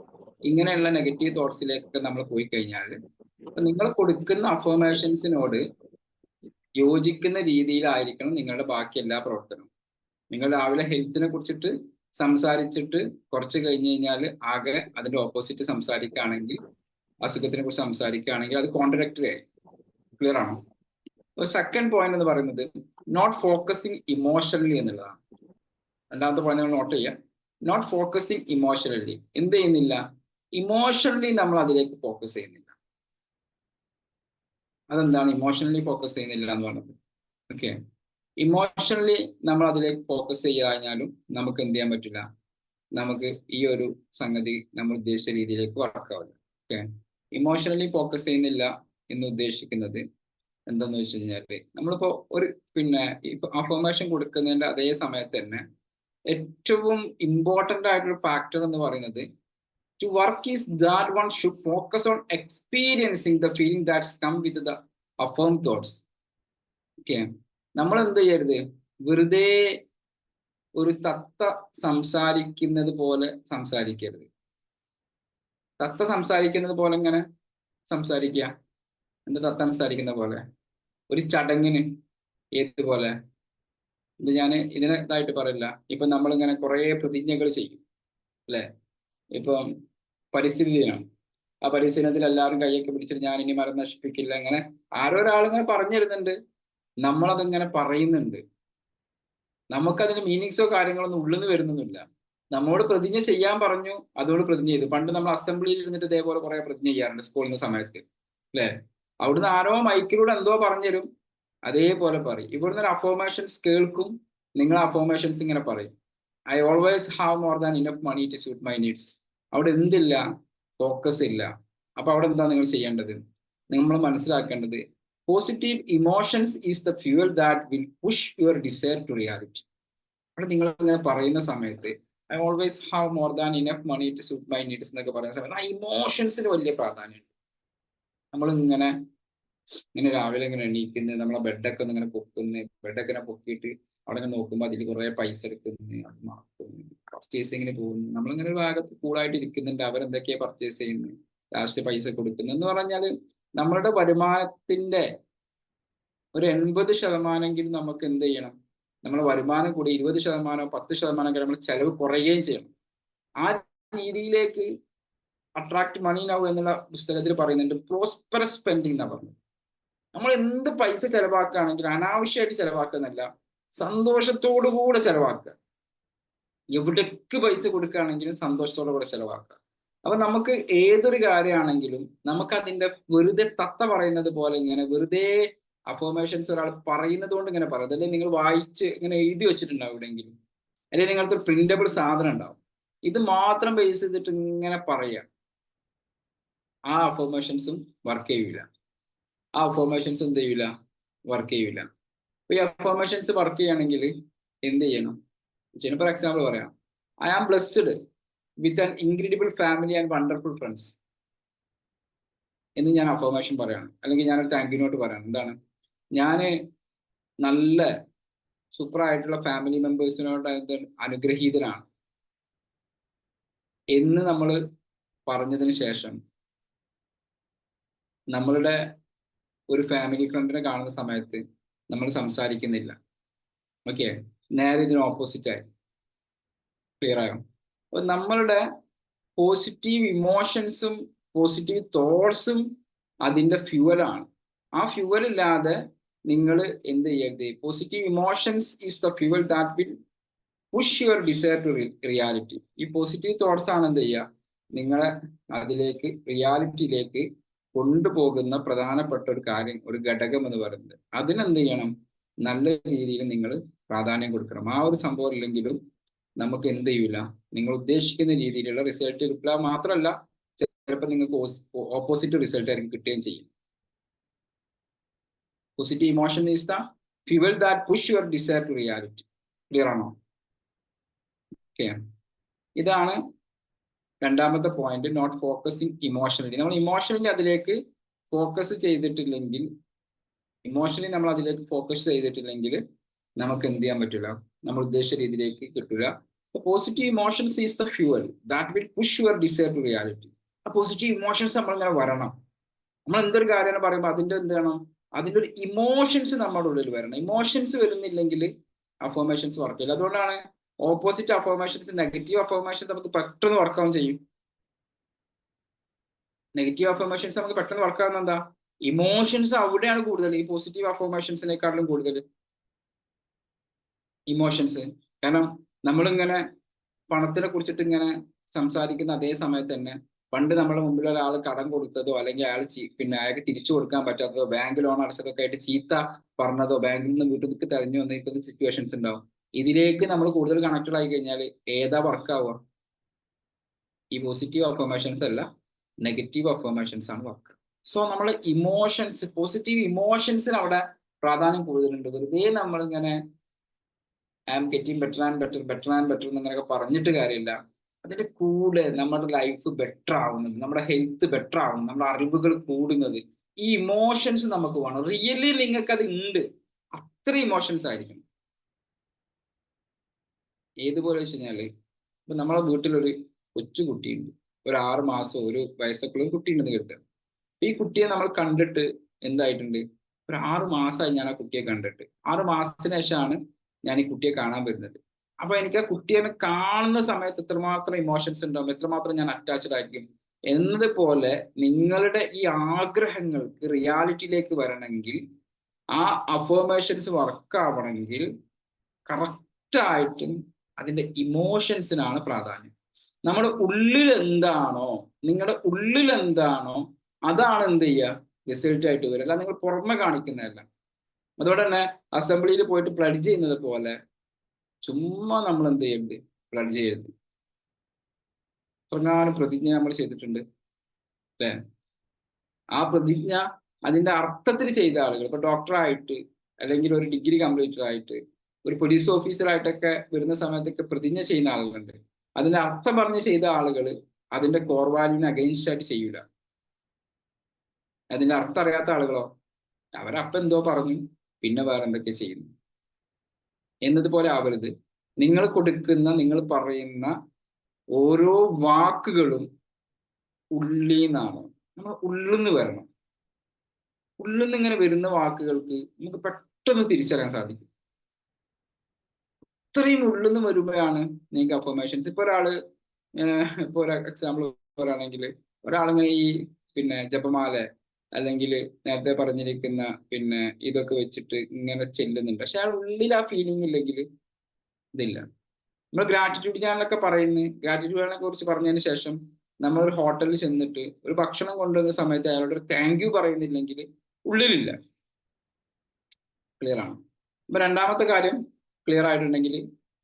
ഇങ്ങനെയുള്ള നെഗറ്റീവ് തോട്ട്സിലേക്കൊക്കെ നമ്മൾ പോയി കഴിഞ്ഞാൽ നിങ്ങൾ കൊടുക്കുന്ന അഫർമേഷൻസിനോട് യോജിക്കുന്ന രീതിയിലായിരിക്കണം നിങ്ങളുടെ ബാക്കി എല്ലാ പ്രവർത്തനവും. നിങ്ങൾ രാവിലെ ഹെൽത്തിനെ കുറിച്ചിട്ട് സംസാരിച്ചിട്ട് കുറച്ച് കഴിഞ്ഞ് കഴിഞ്ഞാൽ ആകെ അതിന്റെ ഓപ്പോസിറ്റ് സംസാരിക്കുകയാണെങ്കിൽ, അസുഖത്തിനെ കുറിച്ച് സംസാരിക്കുകയാണെങ്കിൽ അത് കോൺട്രഡിക്ടറി ആയി. ക്ലിയർ ആണോ? സെക്കൻഡ് പോയിന്റ് എന്ന് പറയുന്നത് നോട്ട് ഫോക്കസിങ് ഇമോഷണലി എന്നുള്ളതാണ്. രണ്ടാമത്തെ പോയിന്റ് നമ്മൾ നോട്ട് ചെയ്യുക. Not focusing emotionally. എന്ത് ചെയ്യുന്നില്ല? ഇമോഷണലി നമ്മൾ അതിലേക്ക് ഫോക്കസ് ചെയ്യുന്നില്ല. അതെന്താണ് ഇമോഷണലി ഫോക്കസ് ചെയ്യുന്നില്ല എന്ന് പറഞ്ഞത്? ഓക്കെ, ഇമോഷണലി നമ്മൾ അതിലേക്ക് ഫോക്കസ് ചെയ്യാഞ്ഞാലും നമുക്ക് എന്ത് ചെയ്യാൻ പറ്റില്ല, നമുക്ക് ഈ ഒരു സംഗതി നമ്മൾ ഉദ്ദേശിച്ച രീതിയിലേക്ക് വർക്കാവില്ല. ഓക്കെ, ഇമോഷണലി ഫോക്കസ് ചെയ്യുന്നില്ല എന്ന് ഉദ്ദേശിക്കുന്നത് എന്താന്ന് വെച്ച് കഴിഞ്ഞാല് നമ്മളിപ്പോ ഒരു അഫർമേഷൻ കൊടുക്കുന്നതിന്റെ അതേ സമയത്ത് തന്നെ ഏറ്റവും ഇമ്പോർട്ടന്റ് ആയിട്ടുള്ള ഫാക്ടർ എന്ന് പറയുന്നത് to work is that one should focus on experiencing the feeling that's come with the affirm thoughts. Okay, നമ്മൾ എന്ത് ചെയ്യരുത്, വെറുതെ ഒരു തത്ത സംസാരിക്കുന്നത് പോലെ സംസാരിക്കരുത്. തത്ത സംസാരിക്കുന്നത് പോലെ എങ്ങനെ സംസാരിക്കുക? എന്താ തത്ത സംസാരിക്കുന്ന പോലെ? ഒരു ചടങ്ങിന് ഏതുപോലെ? ഇത് ഞാൻ ഇതിനായിട്ട് പറയില്ല. ഇപ്പൊ നമ്മളിങ്ങനെ കുറെ പ്രതിജ്ഞകൾ ചെയ്യും അല്ലെ? ഇപ്പം പരിസ്ഥിതി ദിനം, ആ പരിസ്ഥിതി ദിനത്തിൽ എല്ലാവരും കൈയൊക്കെ പിടിച്ചിട്ട് ഞാൻ ഇനി മരം നശിപ്പിക്കില്ല, അങ്ങനെ ആരോ ഒരാളിങ്ങനെ പറഞ്ഞു തരുന്നുണ്ട്, നമ്മളതിങ്ങനെ പറയുന്നുണ്ട്. നമുക്കതിന് മീനിങ്സോ കാര്യങ്ങളൊന്നും ഉള്ളിൽ നിന്ന് വരുന്നൊന്നുമില്ല. നമ്മോട് പ്രതിജ്ഞ ചെയ്യാൻ പറഞ്ഞു, അതോട് പ്രതിജ്ഞ ചെയ്തു. പണ്ട് നമ്മൾ അസംബ്ലിയിൽ ഇരുന്നിട്ട് ഇതേപോലെ കുറെ പ്രതിജ്ഞ ചെയ്യാറുണ്ട് സ്കൂളിന്റെ സമയത്ത് അല്ലെ? അവിടുന്ന് ആരോ മൈക്കിലൂടെ എന്തോ പറഞ്ഞുതരും, അതേപോലെ പറയും. ഇവിടുന്ന് ഒരു അഫർമേഷൻസ് കേൾക്കും, നിങ്ങൾ അഫർമേഷൻസ് ഇങ്ങനെ പറയും. I always have more than enough money to suit my needs. അവിടെ എന്തില്ല? ഫോക്കസ് ഇല്ല. അപ്പൊ അവിടെ എന്താ നിങ്ങൾ ചെയ്യേണ്ടത്? നമ്മൾ മനസ്സിലാക്കേണ്ടത് positive emotions is the fuel that will push your desire to reality. അവിടെ നിങ്ങൾ ഇങ്ങനെ പറയുന്ന സമയത്ത് I always have more than enough money to suit my needs എന്നൊക്കെ പറയുന്ന സമയത്ത് ആ ഇമോഷൻസിന് വലിയ പ്രാധാന്യമുണ്ട്. നമ്മളിങ്ങനെ രാവിലെ ഇങ്ങനെ എണീക്കുന്നത്, നമ്മളെ ബെഡൊക്കെ ഒന്ന് ഇങ്ങനെ പൊക്കുന്നു, ബെഡൊക്കെ ഇങ്ങനെ പൊക്കിയിട്ട് അവിടെ ഇങ്ങനെ നോക്കുമ്പോൾ അതിൽ കുറെ പൈസ എടുക്കുന്നു, അത് മാറുന്നു, പർച്ചേസിങ്ങിന് പോകുന്നു. നമ്മളിങ്ങനെ ഒരു ഭാഗത്ത് കൂളായിട്ട് ഇരിക്കുന്നുണ്ട്, അവരെന്തൊക്കെയാ പർച്ചേസ് ചെയ്യുന്നത്, ലാസ്റ്റ് പൈസ കൊടുക്കുന്നു എന്ന് പറഞ്ഞാൽ നമ്മളുടെ വരുമാനത്തിന്റെ ഒരു 80% നമുക്ക് എന്ത് ചെയ്യണം, നമ്മുടെ വരുമാനം കൂടി 20%, 10% നമ്മൾ ചെലവ് കുറയുകയും ചെയ്യണം. ആ രീതിയിലേക്ക് അട്രാക്ട് മണി നൗ എന്നുള്ള പുസ്തകത്തിൽ പറയുന്നുണ്ട് പ്രോസ്പെറസ് സ്പെൻഡിങ് എന്നാ പറഞ്ഞത്. നമ്മൾ എന്ത് പൈസ ചെലവാക്കുകയാണെങ്കിലും അനാവശ്യമായിട്ട് ചെലവാക്കുന്നല്ല, സന്തോഷത്തോടുകൂടെ ചെലവാക്കുക. എവിടേക്ക് പൈസ കൊടുക്കുകയാണെങ്കിലും സന്തോഷത്തോടു കൂടെ ചെലവാക്കുക. അപ്പൊ നമുക്ക് ഏതൊരു കാര്യമാണെങ്കിലും നമുക്ക് അതിന്റെ വെറുതെ തത്ത പറയുന്നത് പോലെ ഇങ്ങനെ വെറുതെ അഫോർമേഷൻസ് ഒരാൾ പറയുന്നത് കൊണ്ട് ഇങ്ങനെ പറയും. അല്ലെങ്കിൽ നിങ്ങൾ വായിച്ച് ഇങ്ങനെ എഴുതി വെച്ചിട്ടുണ്ടാവും എവിടെയെങ്കിലും, അല്ലെങ്കിൽ നിങ്ങൾക്ക് പ്രിന്റബിൾ സാധനം ഉണ്ടാവും, ഇത് മാത്രം ബേസ് ചെയ്തിട്ട് ഇങ്ങനെ പറയുക, ആ അഫോർമേഷൻസും വർക്ക് ചെയ്യൂല. ആ അഫോർമേഷൻസ് എന്ത് ചെയ്യൂല, വർക്ക് ചെയ്യൂല. അപ്പൊ ഈ അഫോർമേഷൻസ് വർക്ക് ചെയ്യുകയാണെങ്കിൽ എന്ത് ചെയ്യണം? ഫോർ എക്സാമ്പിൾ പറയാം, I am blessed with an incredible family and wonderful friends എന്ന് ഞാൻ അഫോർമേഷൻ പറയാണ്, അല്ലെങ്കിൽ ഞാനൊരു താങ്ക് യു നോട്ട് പറയാണ്. എന്താണ്, ഞാൻ നല്ല സൂപ്പറായിട്ടുള്ള ഫാമിലി മെമ്പേഴ്സിനോട് അനുഗ്രഹീതനാണ് എന്ന് നമ്മൾ പറഞ്ഞതിന് ശേഷം നമ്മളുടെ ഒരു ഫാമിലി ഫ്രണ്ടിനെ കാണുന്ന സമയത്ത് നമ്മൾ സംസാരിക്കുന്നില്ല. ഓക്കെ, നേരെ ഇതിന് ഓപ്പോസിറ്റായി. ക്ലിയർ ആയോ? അപ്പൊ നമ്മളുടെ പോസിറ്റീവ് ഇമോഷൻസും പോസിറ്റീവ് തോട്ട്സും അതിന്റെ ഫ്യൂവലാണ്. ആ ഫ്യൂവൽ ഇല്ലാതെ നിങ്ങൾ എന്ത് ചെയ്യരുത്. Positive emotions is the fuel that will push your desire to reality. ഈ പോസിറ്റീവ് തോട്ട്സ് ആണ് എന്ത് ചെയ്യുക, നിങ്ങളെ അതിലേക്ക് റിയാലിറ്റിയിലേക്ക് കൊണ്ടുപോകുന്ന പ്രധാനപ്പെട്ട ഒരു കാര്യം, ഒരു ഘടകം എന്ന് പറയുന്നത്. അതിനെന്ത് ചെയ്യണം, നല്ല രീതിയിൽ നിങ്ങൾ പ്രാധാന്യം കൊടുക്കണം. ആ ഒരു സംഭവം ഇല്ലെങ്കിലും നമുക്ക് എന്ത് ചെയ്യൂല, നിങ്ങൾ ഉദ്ദേശിക്കുന്ന രീതിയിലുള്ള റിസൾട്ട് കിട്ടുക മാത്രമല്ല, ചിലപ്പോൾ നിങ്ങൾക്ക് ഓപ്പോസിറ്റ് റിസൾട്ട് ആയിരിക്കും കിട്ടുകയും ചെയ്യും. Positive emotion is the fuel that push your desire to reality. Clear ആണോ? ഓക്കെ, ഇതാണ് രണ്ടാമത്തെ പോയിന്റ്, നോട്ട് ഫോക്കസിങ് ഇമോഷണലി. നമ്മൾ ഇമോഷണലി അതിലേക്ക് ഫോക്കസ് ചെയ്തിട്ടില്ലെങ്കിൽ, നമുക്ക് എന്ത് ചെയ്യാൻ പറ്റില്ല, നമ്മൾ ഉദ്ദേശിച്ച രീതിയിലേക്ക് കിട്ടില്ല. Positive emotions is the fuel that will push your desire to reality. ആ പോസിറ്റീവ് ഇമോഷൻസ് നമ്മളിങ്ങനെ വരണം. നമ്മൾ എന്തൊരു കാര്യമാണ് പറയുമ്പോൾ അതിന്റെ എന്ത് വേണം, അതിൻ്റെ ഒരു ഇമോഷൻസ് നമ്മുടെ ഉള്ളിൽ വരണം. ഇമോഷൻസ് വരുന്നില്ലെങ്കിൽ അഫോർമേഷൻസ് വർക്ക് ചെയ്യില്ല. അതുകൊണ്ടാണ് ഓപ്പോസിറ്റ് അഫോർമേഷൻസ്, നെഗറ്റീവ് അഫോർമേഷൻസ് നമുക്ക് പെട്ടെന്ന് വർക്കാവും ചെയ്യും. നെഗറ്റീവ് അഫോർമേഷൻസ് നമുക്ക് പെട്ടെന്ന് വർക്കാവുന്ന എന്താ, ഇമോഷൻസ് അവിടെയാണ് കൂടുതൽ, ഈ പോസിറ്റീവ് അഫോർമേഷൻസിനെക്കാട്ടിലും കൂടുതൽ ഇമോഷൻസ്. കാരണം നമ്മളിങ്ങനെ പണത്തിനെ കുറിച്ചിട്ട് ഇങ്ങനെ സംസാരിക്കുന്ന അതേ സമയത്ത് തന്നെ പണ്ട് നമ്മുടെ മുമ്പിൽ ഒരാൾ കടം കൊടുത്തതോ, അല്ലെങ്കിൽ അയാൾ പിന്നെ അയാൾക്ക് തിരിച്ചു കൊടുക്കാൻ പറ്റാത്തതോ, ബാങ്ക് ലോൺ അടച്ചതൊക്കെ ആയിട്ട് ചീത്ത പറഞ്ഞതോ, ബാങ്കിൽ നിന്ന് വീട്ടിലേക്ക് തെരഞ്ഞു വന്നിരിക്കുന്ന സിറ്റുവേഷൻസ് ഉണ്ടാവും. ഇതിലേക്ക് നമ്മൾ കൂടുതൽ കണക്റ്റഡ് ആയി കഴിഞ്ഞാൽ ഏതാ വർക്ക് ആവുക? ഈ പോസിറ്റീവ് അഫർമേഷൻസ് അല്ല, നെഗറ്റീവ് അഫർമേഷൻസ് ആണ് വർക്ക്. സോ നമ്മൾ ഇമോഷൻസ്, പോസിറ്റീവ് ഇമോഷൻസിന് അവിടെ പ്രാധാന്യം കൂടുതലുണ്ട്. വെറുതെ നമ്മളിങ്ങനെ I am getting better and better, better and better എന്നിങ്ങനെയൊക്കെ പറഞ്ഞിട്ട് കാര്യമില്ല. അതിന്റെ കൂടെ നമ്മുടെ ലൈഫ് ബെറ്റർ ആവുന്നത്, നമ്മുടെ ഹെൽത്ത് ബെറ്റർ ആവുന്നത്, നമ്മുടെ അറിവുകൾ കൂടുന്നത്, ഈ ഇമോഷൻസ് നമുക്ക് വേണം. റിയലി നിങ്ങൾക്ക് അത് ഉണ്ട്, അത്ര ഇമോഷൻസ് ആയിരിക്കും. ഏതുപോലെ വെച്ച് കഴിഞ്ഞാല് ഇപ്പൊ നമ്മളെ വീട്ടിലൊരു കൊച്ചു കുട്ടിയുണ്ട്, ഒരു 6 മാസമോ ഒരു വയസ്സൊക്കെ ഒരു കുട്ടി ഉണ്ടെന്ന് കരുതുക. ഈ കുട്ടിയെ നമ്മൾ കണ്ടിട്ട് എന്തായിട്ടുണ്ട്, ഒരു 6 മാസമായി ഞാൻ ആ കുട്ടിയെ കണ്ടിട്ട്. 6 മാസത്തിന് ശേഷമാണ് ഞാൻ ഈ കുട്ടിയെ കാണാൻ വരുന്നത്. അപ്പൊ എനിക്ക് ആ കുട്ടിയെ കാണുന്ന സമയത്ത് എത്രമാത്രം ഇമോഷൻസ് ഉണ്ടാവും, എത്രമാത്രം ഞാൻ അറ്റാച്ച്ഡ് ആയിരിക്കും എന്നതുപോലെ നിങ്ങളുടെ ഈ ആഗ്രഹങ്ങൾക്ക് റിയാലിറ്റിയിലേക്ക് വരണമെങ്കിൽ, ആ അഫർമേഷൻസ് വർക്ക് ആവണമെങ്കിൽ കറക്റ്റായിട്ടും അതിന്റെ ഇമോഷൻസിനാണ് പ്രാധാന്യം. നമ്മുടെ ഉള്ളിൽ എന്താണോ, നിങ്ങളുടെ ഉള്ളിൽ എന്താണോ അതാണ് എന്ത് ചെയ്യുക, റിസൾട്ട് ആയിട്ട് വരിക. അല്ല നിങ്ങൾ പുറമെ കാണിക്കുന്നതല്ല. അതുകൊണ്ട് തന്നെ അസംബ്ലിയിൽ പോയിട്ട് പ്ലഡ്ജ് ചെയ്യുന്നത് പോലെ ചുമ്മാ നമ്മൾ എന്ത് ചെയ്യരുത്, പ്ലഡ്ജ് ചെയ്യരുത്. പ്രകാരം പ്രതിജ്ഞ നമ്മൾ ചെയ്തിട്ടുണ്ട് അല്ലേ? ആ പ്രതിജ്ഞ അതിന്റെ അർത്ഥത്തിൽ ചെയ്ത ആളുകൾ, ഇപ്പൊ ഡോക്ടറായിട്ട് അല്ലെങ്കിൽ ഒരു ഡിഗ്രി കംപ്ലീറ്റഡ് ആയിട്ട് ഒരു പോലീസ് ഓഫീസറായിട്ടൊക്കെ വരുന്ന സമയത്തൊക്കെ പ്രതിജ്ഞ ചെയ്യുന്ന ആളുകളുണ്ട്. അതിന്റെ അർത്ഥം പറഞ്ഞ് ചെയ്ത ആളുകൾ അതിന്റെ കോർ വാല്യൂവിന് അഗെയിൻസ്റ്റ് ആയിട്ട് ചെയ്യൂല. അതിന്റെ അർത്ഥം അറിയാത്ത ആളുകളോ അവരപ്പം എന്തോ പറഞ്ഞു പിന്നെ വേറെ എന്തൊക്കെ ചെയ്യുന്നു എന്നതുപോലെ ആവരുത്. നിങ്ങൾ കൊടുക്കുന്ന, നിങ്ങൾ പറയുന്ന ഓരോ വാക്കുകളും ഉള്ളിന്നാണ്, നമ്മൾ ഉള്ളിന്ന് വരണം. ഉള്ളിന്ന് ഇങ്ങനെ വരുന്ന വാക്കുകൾക്ക് നമുക്ക് പെട്ടെന്ന് തിരിച്ചറിയാൻ സാധിക്കും. ഇത്രയും ഉള്ളിന്ന് വരുമ്പോഴാണ് നിങ്ങൾക്ക് അഫർമേഷൻസ്. ഇപ്പൊ ഒരാള് ഇപ്പൊ ഒരു എക്സാമ്പിൾ പറയുകയാണെങ്കിൽ, ഒരാളിങ്ങനെ ഈ ജപമാല അല്ലെങ്കിൽ നേരത്തെ പറഞ്ഞിരിക്കുന്ന ഇതൊക്കെ വെച്ചിട്ട് ഇങ്ങനെ ചെല്ലുന്നുണ്ട്, പക്ഷെ അയാൾ ഉള്ളിൽ ആ ഫീലിംഗ് ഇല്ലെങ്കിൽ ഇതില്ല. നമ്മൾ ഗ്രാറ്റിറ്റ്യൂഡ് ചാനലൊക്കെ പറയുന്നത്, ഗ്രാറ്റിറ്റ്യൂഡ് ചാനലിനെ കുറിച്ച് പറഞ്ഞതിന് ശേഷം നമ്മൾ ഒരു ഹോട്ടലിൽ ചെന്നിട്ട് ഒരു ഭക്ഷണം കൊണ്ടുവന്ന സമയത്ത് അയാളോട് ഒരു താങ്ക് യു പറയുന്നില്ലെങ്കിൽ ഉള്ളിലില്ല. ക്ലിയർ ആണ്. അപ്പൊ രണ്ടാമത്തെ കാര്യം ക്ലിയർ ആയിട്ടുണ്ടെങ്കിൽ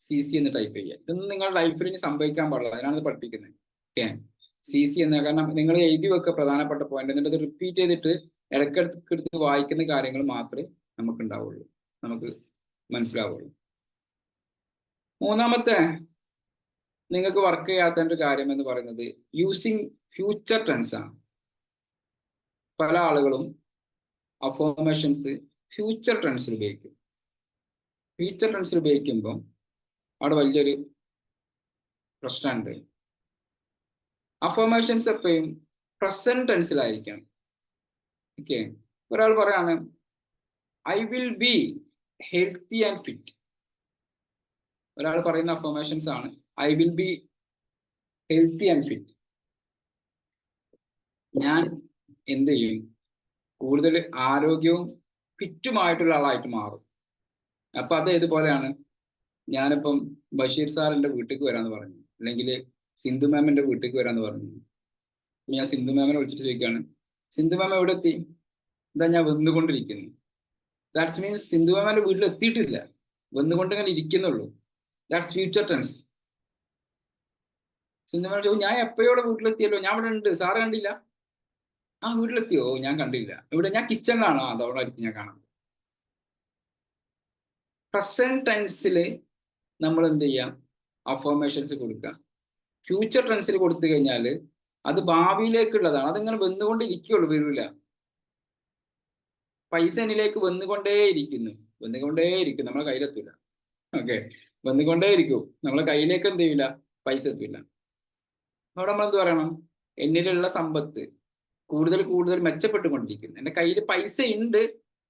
CC എന്ന് ടൈപ്പ് ചെയ്യുക. ഇതൊന്നും നിങ്ങളുടെ ലൈഫിൽ ഇനി സംഭവിക്കാൻ പാടില്ല, അതിനാണ് പഠിപ്പിക്കുന്നത്. ഓക്കെ, CC എന്ന്, കാരണം നിങ്ങൾ എഴുതി വെക്കുക പ്രധാനപ്പെട്ട പോയിന്റ്, എന്നിട്ട് അത് റിപ്പീറ്റ് ചെയ്തിട്ട് ഇടയ്ക്കിടയ്ക്ക് വായിക്കുന്ന കാര്യങ്ങൾ മാത്രമേ നമുക്ക് ഉണ്ടാവുള്ളൂ, നമുക്ക് മനസ്സിലാവുള്ളൂ. മൂന്നാമത്തെ നിങ്ങൾക്ക് വർക്ക് ചെയ്യാത്ത ഒരു കാര്യം എന്ന് പറയുന്നത് യൂസിങ് ഫ്യൂച്ചർ ടെൻസ് ആണ്. പല ആളുകളും അഫർമേഷൻസ് ഫ്യൂച്ചർ ടെൻസിൽ ഉപയോഗിക്കും. ഫ്യൂച്ചർ ടെൻസിൽ ഉപയോഗിക്കുമ്പോൾ അവിടെ വലിയൊരു പ്രശ്നമുണ്ട്. അഫർമേഷൻസ് എപ്പോഴും പ്രസന്റ് ടെൻസിലായിരിക്കണം. ഓക്കെ, ഒരാൾ പറയാണ് I will be healthy and fit. ഒരാൾ പറയുന്ന അഫർമേഷൻസ് ആണ് I will be healthy and fit. ഞാൻ എന്ത് ചെയ്യും? കൂടുതൽ ആരോഗ്യവും ഫിറ്റുമായിട്ടുള്ള ആളായിട്ട് മാറും. അപ്പൊ അത് ഏതുപോലെയാണ്? ഞാനിപ്പം ബഷീർ സാറിന്റെ വീട്ടിലേക്ക് വരാന്ന് പറഞ്ഞു, അല്ലെങ്കിൽ സിന്ധു മാമിന്റെ വീട്ടിലേക്ക് വരാന്ന് പറഞ്ഞു. ഞാൻ സിന്ധു മാമിനെ വിളിച്ചിട്ട് ചോദിക്കുകയാണ്, സിന്ധു മാം എവിടെ എത്തി? എന്താ ഞാൻ വന്നുകൊണ്ടിരിക്കുന്നു. ദാറ്റ്സ് മീൻസ് സിന്ധു മാമിന്റെ വീട്ടിൽ എത്തിയിട്ടില്ല, വന്നുകൊണ്ട് ഇങ്ങനെ ഇരിക്കുന്നുള്ളൂ. That's future tense. Sindhu ma'am ചോദിച്ചു, ഞാൻ എപ്പോഴോടെ വീട്ടിലെത്തിയല്ലോ, ഞാൻ ഇവിടെ ഉണ്ട്, സാറ് കണ്ടില്ല? ആ വീട്ടിലെത്തിയോ? ഞാൻ കണ്ടില്ല. ഇവിടെ ഞാൻ കിച്ചണിലാണോ? അതവിടെ ആയിരിക്കും ഞാൻ കാണാം. പ്രസന്റ് ടെൻസിൽ നമ്മൾ എന്ത് ചെയ്യാം? അഫർമേഷൻസ് കൊടുക്കുക. ഫ്യൂച്ചർ ടെൻസിൽ കൊടുത്തു കഴിഞ്ഞാൽ അത് ഭാവിയിലേക്കുള്ളതാണ്, അതിങ്ങനെ വന്നുകൊണ്ടിരിക്കുള്ളൂ, വരില്ല. പൈസ എന്നിലേക്ക് വന്നുകൊണ്ടേയിരിക്കുന്നു, നമ്മളെ കയ്യിലെത്തില്ല. ഓക്കെ, വന്നുകൊണ്ടേയിരിക്കും, നമ്മളെ കയ്യിലേക്ക് എന്ത് ചെയ്യില്ല? പൈസ എത്തില്ല. അവിടെ നമ്മൾ എന്ത് പറയണം? എന്നിലുള്ള സമ്പത്ത് കൂടുതൽ കൂടുതൽ മെച്ചപ്പെട്ടുകൊണ്ടിരിക്കുന്നു. എൻ്റെ കയ്യിൽ പൈസ ഉണ്ട്,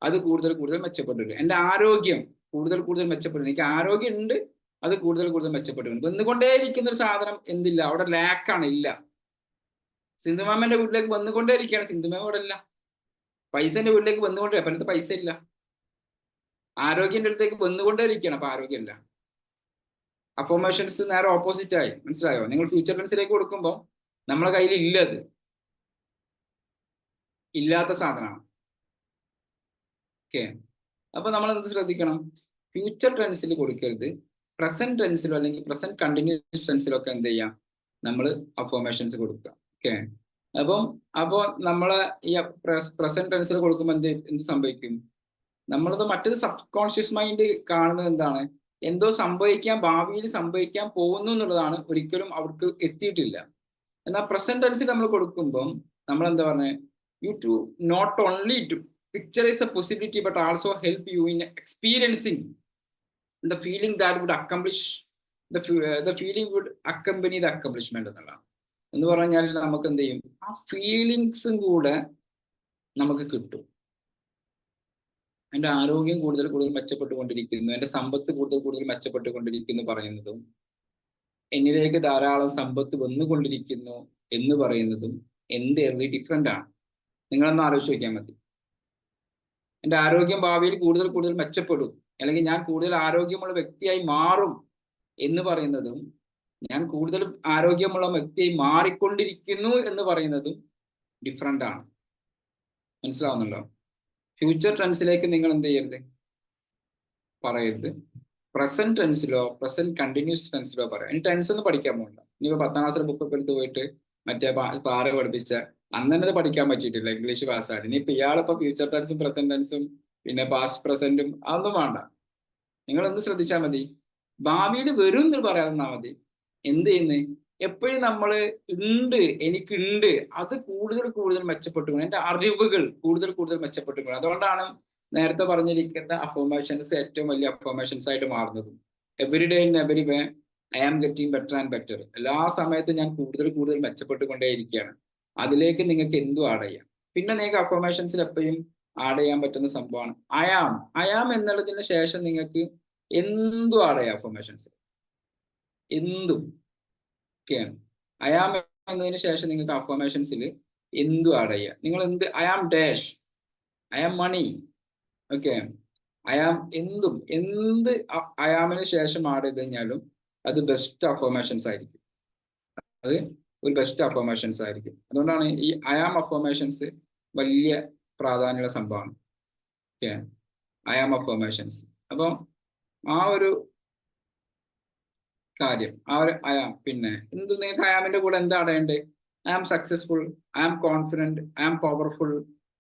അത് കൂടുതൽ കൂടുതൽ മെച്ചപ്പെട്ടിട്ടുണ്ട്. എൻ്റെ ആരോഗ്യം കൂടുതൽ കൂടുതൽ മെച്ചപ്പെട്ടു, എനിക്ക് ആരോഗ്യം ഉണ്ട്, അത് കൂടുതൽ കൂടുതൽ മെച്ചപ്പെട്ടിട്ടുണ്ട്. വന്നുകൊണ്ടേയിരിക്കുന്ന ഒരു സാധനം എന്തില്ല? അവിടെ ലാക്കാണ്, ഇല്ല. സിന്ധുമാമന്റെ വീട്ടിലേക്ക് വന്നുകൊണ്ടേയിരിക്കുകയാണ്, സിന്ധുമാമ അവിടെ ഇല്ല. പൈസന്റെ വീട്ടിലേക്ക് വന്നുകൊണ്ടേ, അപ്പം അടുത്ത് പൈസ ഇല്ല. ആരോഗ്യന്റെ അടുത്തേക്ക് വന്നുകൊണ്ടേയിരിക്കുകയാണ്, അപ്പൊ ആരോഗ്യമില്ല. അഫർമേഷൻസ് നേരെ ഓപ്പോസിറ്റ് ആയി. മനസ്സിലായോ? നിങ്ങൾ ഫ്യൂച്ചർ ടെൻസിലേക്ക് കൊടുക്കുമ്പോൾ നമ്മളെ കയ്യിൽ ഇല്ലത്, ഇല്ലാത്ത സാധനമാണ്. ഓക്കെ, അപ്പൊ നമ്മൾ എന്ത് ശ്രദ്ധിക്കണം? ഫ്യൂച്ചർ ടെൻസിൽ കൊടുക്കരുത്. പ്രസന്റ് ടെൻസിലോ അല്ലെങ്കിൽ പ്രസന്റ് കണ്ടിന്യൂസ് ടെൻസിലോ ഒക്കെ എന്ത് ചെയ്യാം? നമ്മൾ അഫർമേഷൻസ് കൊടുക്കുക. ഓക്കെ, അപ്പോൾ നമ്മളെ ഈ പ്രസന്റ് ടെൻസിൽ കൊടുക്കുമ്പോൾ എന്ത് സംഭവിക്കും? നമ്മളത് മറ്റൊരു സബ് കോൺഷ്യസ് മൈൻഡ് കാണുന്നത് എന്താണ്? എന്തോ സംഭവിക്കാൻ, ഭാവിയിൽ സംഭവിക്കാൻ പോകുന്നു എന്നുള്ളതാണ്, ഒരിക്കലും അവർക്ക് എത്തിയിട്ടില്ല. എന്നാൽ പ്രസന്റ് ടെൻസിൽ നമ്മൾ കൊടുക്കുമ്പം നമ്മൾ എന്താ പറഞ്ഞത്? You to not only to picturize the possibility but also help you in experiencing the feeling that would accomplish the feeling would accompany the accomplishment എന്നുള്ളതാണ്. എന്ന് പറഞ്ഞാൽ നമുക്ക് എന്ത് ചെയ്യും? ആ ഫീലിങ്സും കൂടെ നമുക്ക് കിട്ടും. എൻ്റെ ആരോഗ്യം കൂടുതൽ കൂടുതൽ മെച്ചപ്പെട്ടുകൊണ്ടിരിക്കുന്നു, എൻ്റെ സമ്പത്ത് കൂടുതൽ കൂടുതൽ മെച്ചപ്പെട്ടുകൊണ്ടിരിക്കുന്നു പറയുന്നതും, എന്നിലേക്ക് ധാരാളം സമ്പത്ത് വന്നുകൊണ്ടിരിക്കുന്നു എന്ന് പറയുന്നതും എൻ്റയർലി ഡിഫറെൻ്റ് ആണ്. നിങ്ങളൊന്ന് ആലോചിച്ച് നോക്കിയാൽ മതി. എൻ്റെ ആരോഗ്യം ഭാവിയിൽ കൂടുതൽ കൂടുതൽ മെച്ചപ്പെടും, അല്ലെങ്കിൽ ഞാൻ കൂടുതൽ ആരോഗ്യമുള്ള വ്യക്തിയായി മാറും എന്ന് പറയുന്നതും, ഞാൻ കൂടുതൽ ആരോഗ്യമുള്ള വ്യക്തിയായി മാറിക്കൊണ്ടിരിക്കുന്നു എന്ന് പറയുന്നതും ഡിഫറെൻ്റ് ആണ്. മനസ്സിലാവുന്നുണ്ടോ? ഫ്യൂച്ചർ ടെൻസിലേക്ക് നിങ്ങൾ എന്ത് ചെയ്യരുത്? പറയരുത്. പ്രസന്റ് ടെൻസിലോ പ്രസന്റ് കണ്ടിന്യൂസ് ടെൻസിലോ പറയാം. ഇനി ടെൻസ് ഒന്നും പഠിക്കാൻ പോകണ്ട. ഇനിയിപ്പോൾ 10ാം ക്ലാസ്സിലെ ബുക്കൊക്കെ എടുത്ത് പോയിട്ട് മറ്റേ സാറ് പഠിപ്പിച്ച അന്നെ പഠിക്കാൻ പറ്റിയിട്ടില്ല, ഇംഗ്ലീഷ് പാസ്സായിട്ട്. ഇനിയിപ്പോൾ ഇയാളിപ്പോൾ ഫ്യൂച്ചർ ടെൻസും പ്രസന്റ് ടെൻസും പിന്നെ പാസ്റ്റ് പ്രസന്റും അതൊന്നും വേണ്ട. നിങ്ങൾ എന്ത് ശ്രദ്ധിച്ചാൽ മതി, ഭാവിയിൽ വരും എന്ന് പറയാതിരുന്നാ മതി. എന്ത് ചെയ്യുന്നത്, എപ്പോഴും നമ്മൾ ഉണ്ട്, എനിക്കുണ്ട്, അത് കൂടുതൽ കൂടുതൽ മെച്ചപ്പെട്ടുകൊണ്ട്, എൻ്റെ അറിവുകൾ കൂടുതൽ കൂടുതൽ മെച്ചപ്പെട്ടുകൊണ്ട്. അതുകൊണ്ടാണ് നേരത്തെ പറഞ്ഞിരിക്കുന്ന അഫർമേഷൻസ് ഏറ്റവും വലിയ അഫർമേഷൻസ് ആയിട്ട് മാറുന്നത്. Every day in every way I am getting better and better. എല്ലാ സമയത്തും ഞാൻ കൂടുതൽ കൂടുതൽ മെച്ചപ്പെട്ടുകൊണ്ടേയിരിക്കുകയാണ്. അതിലേക്ക് നിങ്ങൾക്ക് എന്തും ആഡ് ചെയ്യാം. പിന്നെ നിങ്ങൾക്ക് അഫർമേഷൻസിൽ എപ്പോഴും ആഡ് ചെയ്യാൻ പറ്റുന്ന സംഭവമാണ് ഐ ആം എന്നുള്ളതിന് ശേഷം നിങ്ങൾക്ക് എന്തും ആഡ് ചെയ്യാം. അഫർമേഷൻസ് എന്തും ഒക്കെയാണ്. ഐ ആം എന്നതിന് ശേഷം നിങ്ങൾക്ക് അഫർമേഷൻസിൽ എന്തും ആഡ് ചെയ്യാം. നിങ്ങൾ എന്ത് I am dash, I am money, okay, I am എന്ത് ഐ ആമിന് ശേഷം ആഡ് ചെയ്ത് കഴിഞ്ഞാലും അത് ബെസ്റ്റ് അഫർമേഷൻസ് ആയിരിക്കും. അത് ഒരു ബെസ്റ്റ് അഫർമേഷൻസ് ആയിരിക്കും. അതുകൊണ്ടാണ് ഈ ഐ ആം അഫർമേഷൻസ് വലിയ പ്രാധാന്യമുള്ള സംഭവമാണ്. Okay, I am affirmations. അപ്പം ആ ഒരു കാര്യം, ആ ഒരു ഐ ആം, പിന്നെ എന്ത് നിങ്ങൾക്ക് ഐ ആമിന്റെ കൂടെ എന്താ അടയേണ്ടത്? I am successful, I am confident, I am powerful,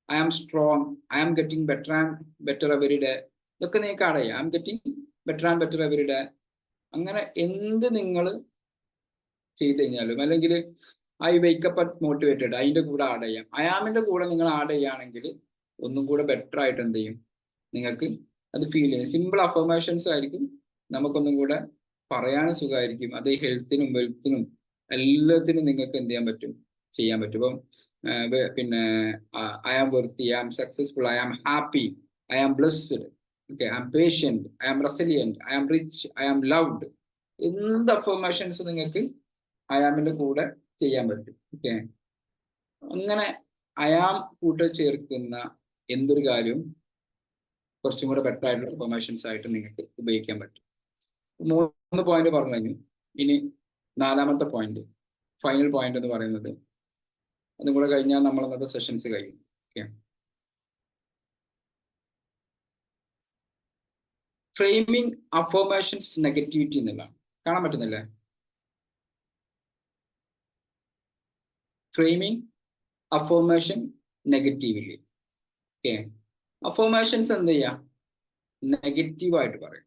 I am strong, I am getting better and better every day. ഇതൊക്കെ നിങ്ങൾക്ക് അടയാം. I am getting better and better every day. അങ്ങനെ എന്ത് നിങ്ങൾ ചെയ്ത് കഴിഞ്ഞാലും, അല്ലെങ്കിൽ ഐ വേക്കപ്പ് അറ്റ് മോട്ടിവേറ്റഡ്, അതിൻ്റെ കൂടെ ആഡ് ചെയ്യാം. ഐ ആമിൻ്റെ കൂടെ നിങ്ങൾ ആഡ് ചെയ്യുകയാണെങ്കിൽ ഒന്നും കൂടെ ബെറ്റർ ആയിട്ട് എന്ത് ചെയ്യും, നിങ്ങൾക്ക് അത് ഫീൽ ചെയ്യും. സിമ്പിൾ അഫർമേഷൻസ് ആയിരിക്കും, നമുക്കൊന്നും കൂടെ പറയാനും സുഖമായിരിക്കും. അത് ഹെൽത്തിനും വെൽത്തിനും എല്ലാത്തിനും നിങ്ങൾക്ക് എന്ത് ചെയ്യാൻ പറ്റും. ഇപ്പം പിന്നെ I am worthy, I am successful, I am happy, I am blessed, okay, I am patient, I am resilient, I am rich, I am loved. എന്ത് അഫർമേഷൻസ് നിങ്ങൾക്ക് ഐ ആമിൻ്റെ കൂടെ ചെയ്യാൻ പറ്റും. ഓക്കെ, അങ്ങനെ ഐ ആം കൂടെ ചേർക്കുന്ന എന്തൊരു കാര്യവും കുറച്ചും കൂടെ ബെറ്റർ ആയിട്ടുള്ള അഫർമേഷൻസ് ആയിട്ട് നിങ്ങൾക്ക് ഉപയോഗിക്കാൻ പറ്റും. 3 പോയിന്റ് പറഞ്ഞു കഴിഞ്ഞു. ഇനി 4ാമത്തെ പോയിന്റ്, ഫൈനൽ പോയിന്റ് എന്ന് പറയുന്നത്, അതും കൂടെ കഴിഞ്ഞാൽ നമ്മൾ അന്നത്തെ സെഷൻസ് കഴിയും. ഓക്കെ, ഫ്രെയിമിങ് അഫർമേഷൻസ് നെഗറ്റിവിറ്റി എന്നുള്ളതാണ്. കാണാൻ പറ്റുന്നില്ലേ? Framing affirmation negatively. Okay, affirmations എന്ത് ചെയ്യാം, നെഗറ്റീവായിട്ട് പറയും.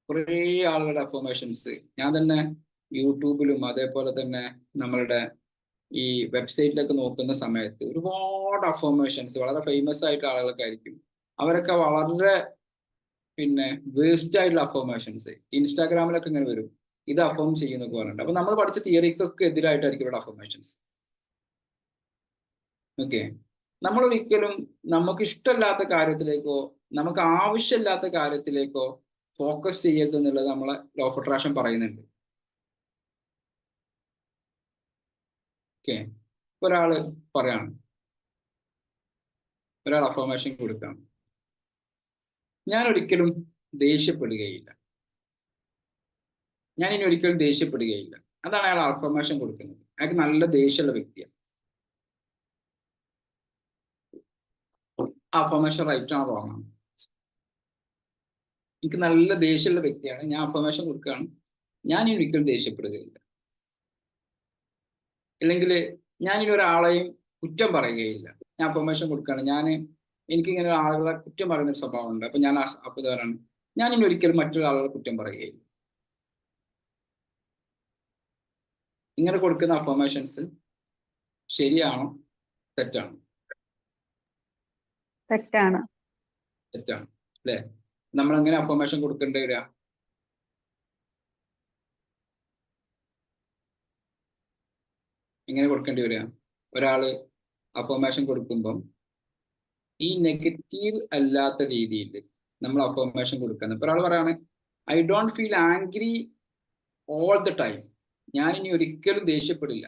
കുറേ ആളുകളുടെ അഫർമേഷൻസ് ഞാൻ തന്നെ യൂട്യൂബിലും അതേപോലെ തന്നെ നമ്മളുടെ ഈ വെബ്സൈറ്റിലൊക്കെ നോക്കുന്ന സമയത്ത് ഒരുപാട് അഫർമേഷൻസ് വളരെ ഫേമസ് ആയിട്ടുള്ള ആളുകളൊക്കെ ആയിരിക്കും. അവരൊക്കെ വളരെ പിന്നെ വേസ്റ്റ് ആയിട്ടുള്ള അഫർമേഷൻസ് ഇൻസ്റ്റാഗ്രാമിലൊക്കെ ഇങ്ങനെ വരും, ഇത് അഫേം ചെയ്യുന്നൊക്കെ പറഞ്ഞിട്ട്. അപ്പൊ നമ്മൾ പഠിച്ച തിയറിക്കൊക്കെ എതിരായിട്ടായിരിക്കും ഇവിടെ അഫർമേഷൻസ്. ഓക്കെ, നമ്മളൊരിക്കലും നമുക്ക് ഇഷ്ടമില്ലാത്ത കാര്യത്തിലേക്കോ നമുക്ക് ആവശ്യമില്ലാത്ത കാര്യത്തിലേക്കോ ഫോക്കസ് ചെയ്യരുത് എന്നുള്ളത് നമ്മളെ ലോ ഓഫ് അട്രാക്ഷൻ പറയുന്നുണ്ട്. ഓക്കെ, ഒരാൾ പറയാണ്, ഒരാൾ അഫർമേഷൻ കൊടുക്കാം, ഞാൻ ഒരിക്കലും ദേഷ്യപ്പെടുകയില്ല, ഞാൻ ഇനി ഒരിക്കലും ദേഷ്യപ്പെടുകയില്ല. അതാണ് അയാൾ അഫർമേഷൻ കൊടുക്കുന്നത്. അയാൾക്ക് നല്ല ദേഷ്യമുള്ള വ്യക്തിയാണ്. അഫർമേഷൻ റൈറ്റ് ആണോ റോങ് ആണ്? എനിക്ക് നല്ല ദേഷ്യമുള്ള വ്യക്തിയാണ്, ഞാൻ അഫർമേഷൻ കൊടുക്കുകയാണ്, ഞാൻ ഇനി ഒരിക്കലും ദേഷ്യപ്പെടുകയില്ല. അല്ലെങ്കിൽ ഞാൻ ഇനി ഒരാളെയും കുറ്റം പറയുകയില്ല. ഞാൻ അഫർമേഷൻ കൊടുക്കുകയാണ്, എനിക്കിങ്ങനെ ആളുകളെ കുറ്റം പറയുന്നൊരു സ്വഭാവമുണ്ട്. അപ്പൊ ഞാൻ അപ്പുതാരാണ്, ഞാൻ ഇനി ഒരിക്കലും മറ്റൊരാളുകളെ കുറ്റം പറയുകയില്ല. ഇങ്ങനെ കൊടുക്കുന്ന അഫർമേഷൻസ് ശരിയാണോ തെറ്റാണോ? തെറ്റാണ്. തെറ്റാണ് അല്ലേ? നമ്മൾ എങ്ങനെ അഫർമേഷൻ കൊടുക്കേണ്ടി വരിക? എങ്ങനെ കൊടുക്കേണ്ടി വരിക? ഒരാള് അഫർമേഷൻ കൊടുക്കുമ്പം ഈ നെഗറ്റീവ് അല്ലാത്ത രീതിയിൽ നമ്മൾ അഫർമേഷൻ കൊടുക്കുന്നത്. ഇപ്പൊ ഒരാൾ പറയാണ്, I don't feel angry all the time, ഞാൻ ഇനി ഒരിക്കലും ദേഷ്യപ്പെടില്ല.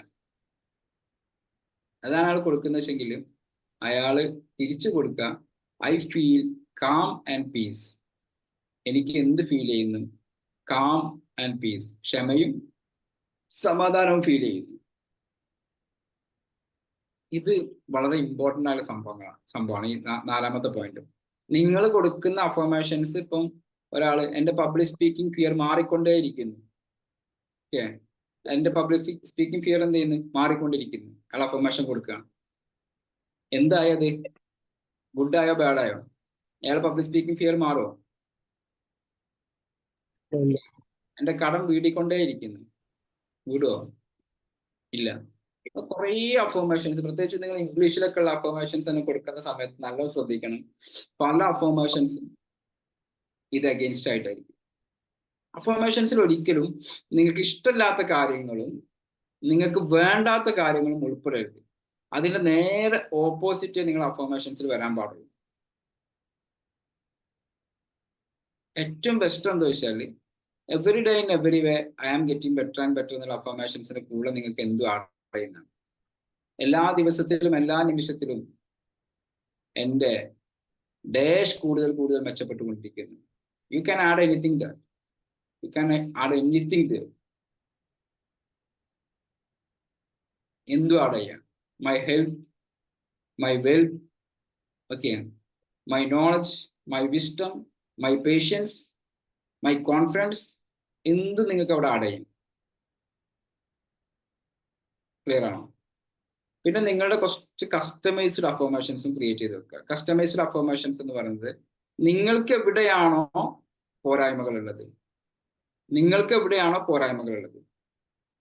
അതാണ് അയാൾ കൊടുക്കുന്നത് വെച്ചെങ്കിൽ അയാള് തിരിച്ചു കൊടുക്കുക, I feel calm and piece. എനിക്ക് എന്ത് ഫീൽ ചെയ്യുന്നു? കാം ആൻഡ് പീസ്, ക്ഷമയും സമാധാനവും ഫീൽ ചെയ്യുന്നു. ഇത് വളരെ ഇമ്പോർട്ടൻ്റ് ആയ സംഭവമാണ് ഈ 4ാമത്തെ പോയിന്റ്. നിങ്ങൾ കൊടുക്കുന്ന അഫർമേഷൻസ്, ഇപ്പം ഒരാള് എൻ്റെ പബ്ലിക് സ്പീക്കിംഗ് ഫിയർ മാറിക്കൊണ്ടേയിരിക്കുന്നു. ഓക്കെ, എൻ്റെ പബ്ലിക് സ്പീക്കിംഗ് ഫിയർ എന്ത് ചെയ്യുന്നു? മാറിക്കൊണ്ടിരിക്കുന്നു. അയാൾ അഫർമേഷൻ കൊടുക്കുകയാണ്. എന്തായത്? ഗുഡ് ആയോ ബാഡായോ? അയാൾ പബ്ലിക് സ്പീക്കിംഗ് ഫിയർ മാറുമോ? എന്റെ കടം വീടിക്കൊണ്ടേയിരിക്കുന്നു. വീടുവോ? ഇല്ല. അപ്പൊ കുറേ അഫോർമേഷൻസ്, പ്രത്യേകിച്ച് നിങ്ങൾ ഇംഗ്ലീഷിലൊക്കെ ഉള്ള അഫോർമേഷൻസ് തന്നെ കൊടുക്കുന്ന സമയത്ത് നല്ലോണം ശ്രദ്ധിക്കണം. പല അഫോർമേഷൻസും ഇത് അഗെയിൻസ്റ്റ് ആയിട്ടായിരിക്കും. അഫോർമേഷൻസിൽ ഒരിക്കലും നിങ്ങൾക്ക് ഇഷ്ടമില്ലാത്ത കാര്യങ്ങളും നിങ്ങൾക്ക് വേണ്ടാത്ത കാര്യങ്ങളും ഉൾപ്പെടരുത്. അതിന്റെ നേരെ ഓപ്പോസിറ്റ് നിങ്ങൾ അഫോർമേഷൻസിൽ വരാൻ പാടുള്ളൂ. ഏറ്റവും ബെസ്റ്റ് എന്താ വെച്ചാൽ every day in every way I am getting better and better എന്നുള്ള അഫോർമേഷൻസിന്റെ കൂടെ നിങ്ങൾക്ക് എന്തും ആടുന്നതാണ്. എല്ലാ ദിവസത്തിലും എല്ലാ നിമിഷത്തിലും എൻ്റെ ഡാഷ് കൂടുതൽ കൂടുതൽ മെച്ചപ്പെട്ടുകൊണ്ടിരിക്കുന്നു. You can add anything there. You can add anything there. എന്തും ആഡ് ചെയ്യാം. My health, my wealth, okay, my knowledge, my wisdom, my patience, my confidence, എന്തും നിങ്ങൾക്ക് അവിടെ ആഡ് ചെയ്യും. ക്ലിയർ ആണോ? പിന്നെ നിങ്ങളുടെ കുറച്ച് കസ്റ്റമൈസ്ഡ് അഫോർമേഷൻസും ക്രിയേറ്റ് ചെയ്ത് വെക്കുക. കസ്റ്റമൈസ്ഡ് അഫോർമേഷൻസ് എന്ന് പറയുന്നത് നിങ്ങൾക്ക് എവിടെയാണോ പോരായ്മകൾ ഉള്ളത്,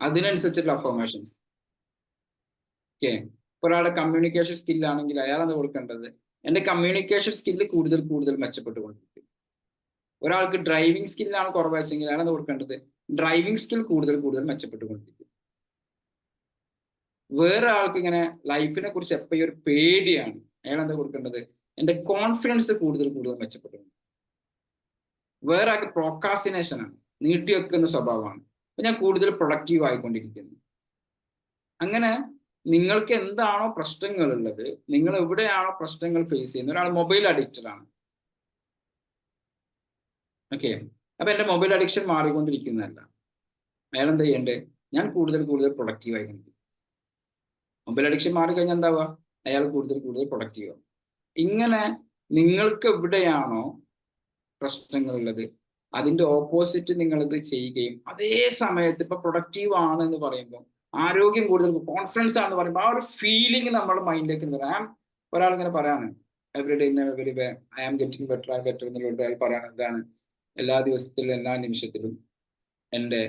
അതിനനുസരിച്ചുള്ള അഫോർമേഷൻസ്. ഓക്കെ, ഒരാളുടെ കമ്മ്യൂണിക്കേഷൻ സ്കില്ലാണെങ്കിൽ അയാൾ എന്താ കൊടുക്കേണ്ടത്? എൻ്റെ കമ്മ്യൂണിക്കേഷൻ സ്കില്ല് കൂടുതൽ കൂടുതൽ മെച്ചപ്പെട്ടുകൊണ്ടിരിക്കും. ഒരാൾക്ക് ഡ്രൈവിംഗ് സ്കില്ലാണ് കുറവെച്ചെങ്കിൽ അയാൾ എന്താ കൊടുക്കേണ്ടത്? ഡ്രൈവിംഗ് സ്കിൽ കൂടുതൽ കൂടുതൽ മെച്ചപ്പെട്ടുകൊണ്ടിരിക്കും. വേറെ ആൾക്ക് ഇങ്ങനെ ലൈഫിനെ കുറിച്ച് എപ്പോഴും ഒരു പേടിയാണ്, അയാൾ എന്താ കൊടുക്കേണ്ടത്? എൻ്റെ കോൺഫിഡൻസ് കൂടുതൽ കൂടുതൽ മെച്ചപ്പെട്ടു. വേറെ ആൾക്ക് പ്രോക്കാസിനേഷൻ ആണ്, നീട്ടി വെക്കുന്ന സ്വഭാവമാണ്, അപ്പൊ ഞാൻ കൂടുതൽ പ്രൊഡക്റ്റീവ് ആയിക്കൊണ്ടിരിക്കുന്നു. അങ്ങനെ നിങ്ങൾക്ക് എന്താണോ പ്രശ്നങ്ങൾ ഉള്ളത്, നിങ്ങൾ എവിടെയാണോ പ്രശ്നങ്ങൾ ഫേസ് ചെയ്യുന്നത്, ഒരാൾ മൊബൈൽ അഡിക്റ്റഡ് ആണ്, ഓക്കെ, അപ്പൊ എൻ്റെ മൊബൈൽ അഡിക്ഷൻ മാറിക്കൊണ്ടിരിക്കുന്നതല്ല, അയാൾ എന്താ ചെയ്യേണ്ടത്? ഞാൻ കൂടുതൽ കൂടുതൽ പ്രൊഡക്റ്റീവ് ആയിക്കൊണ്ടിരിക്കും. മൊബൈൽ അഡിക്ഷൻ മാറിക്കഴിഞ്ഞാൽ എന്താവുക? അയാൾ കൂടുതൽ കൂടുതൽ പ്രൊഡക്റ്റീവ് ആവും. ഇങ്ങനെ നിങ്ങൾക്ക് എവിടെയാണോ പ്രശ്നങ്ങളുള്ളത് അതിന്റെ ഓപ്പോസിറ്റ് നിങ്ങളിത് ചെയ്യുകയും അതേ സമയത്ത് ഇപ്പൊ പ്രൊഡക്റ്റീവ് ആണ് എന്ന് പറയുമ്പോൾ, ആരോഗ്യം കൂടുതൽ, കോൺഫിഡൻസ് ആണെന്ന് പറയുമ്പോൾ, ആ ഒരു ഫീലിംഗ് നമ്മുടെ മൈൻഡിലേക്ക് വരാം. ഒരാളിങ്ങനെ പറയാണ് every day every way I am getting better and better എന്നുള്ളത് അയാൾ പറയാണ് എന്താണ്? എല്ലാ ദിവസത്തിലും എല്ലാ നിമിഷത്തിലും എൻ്റെ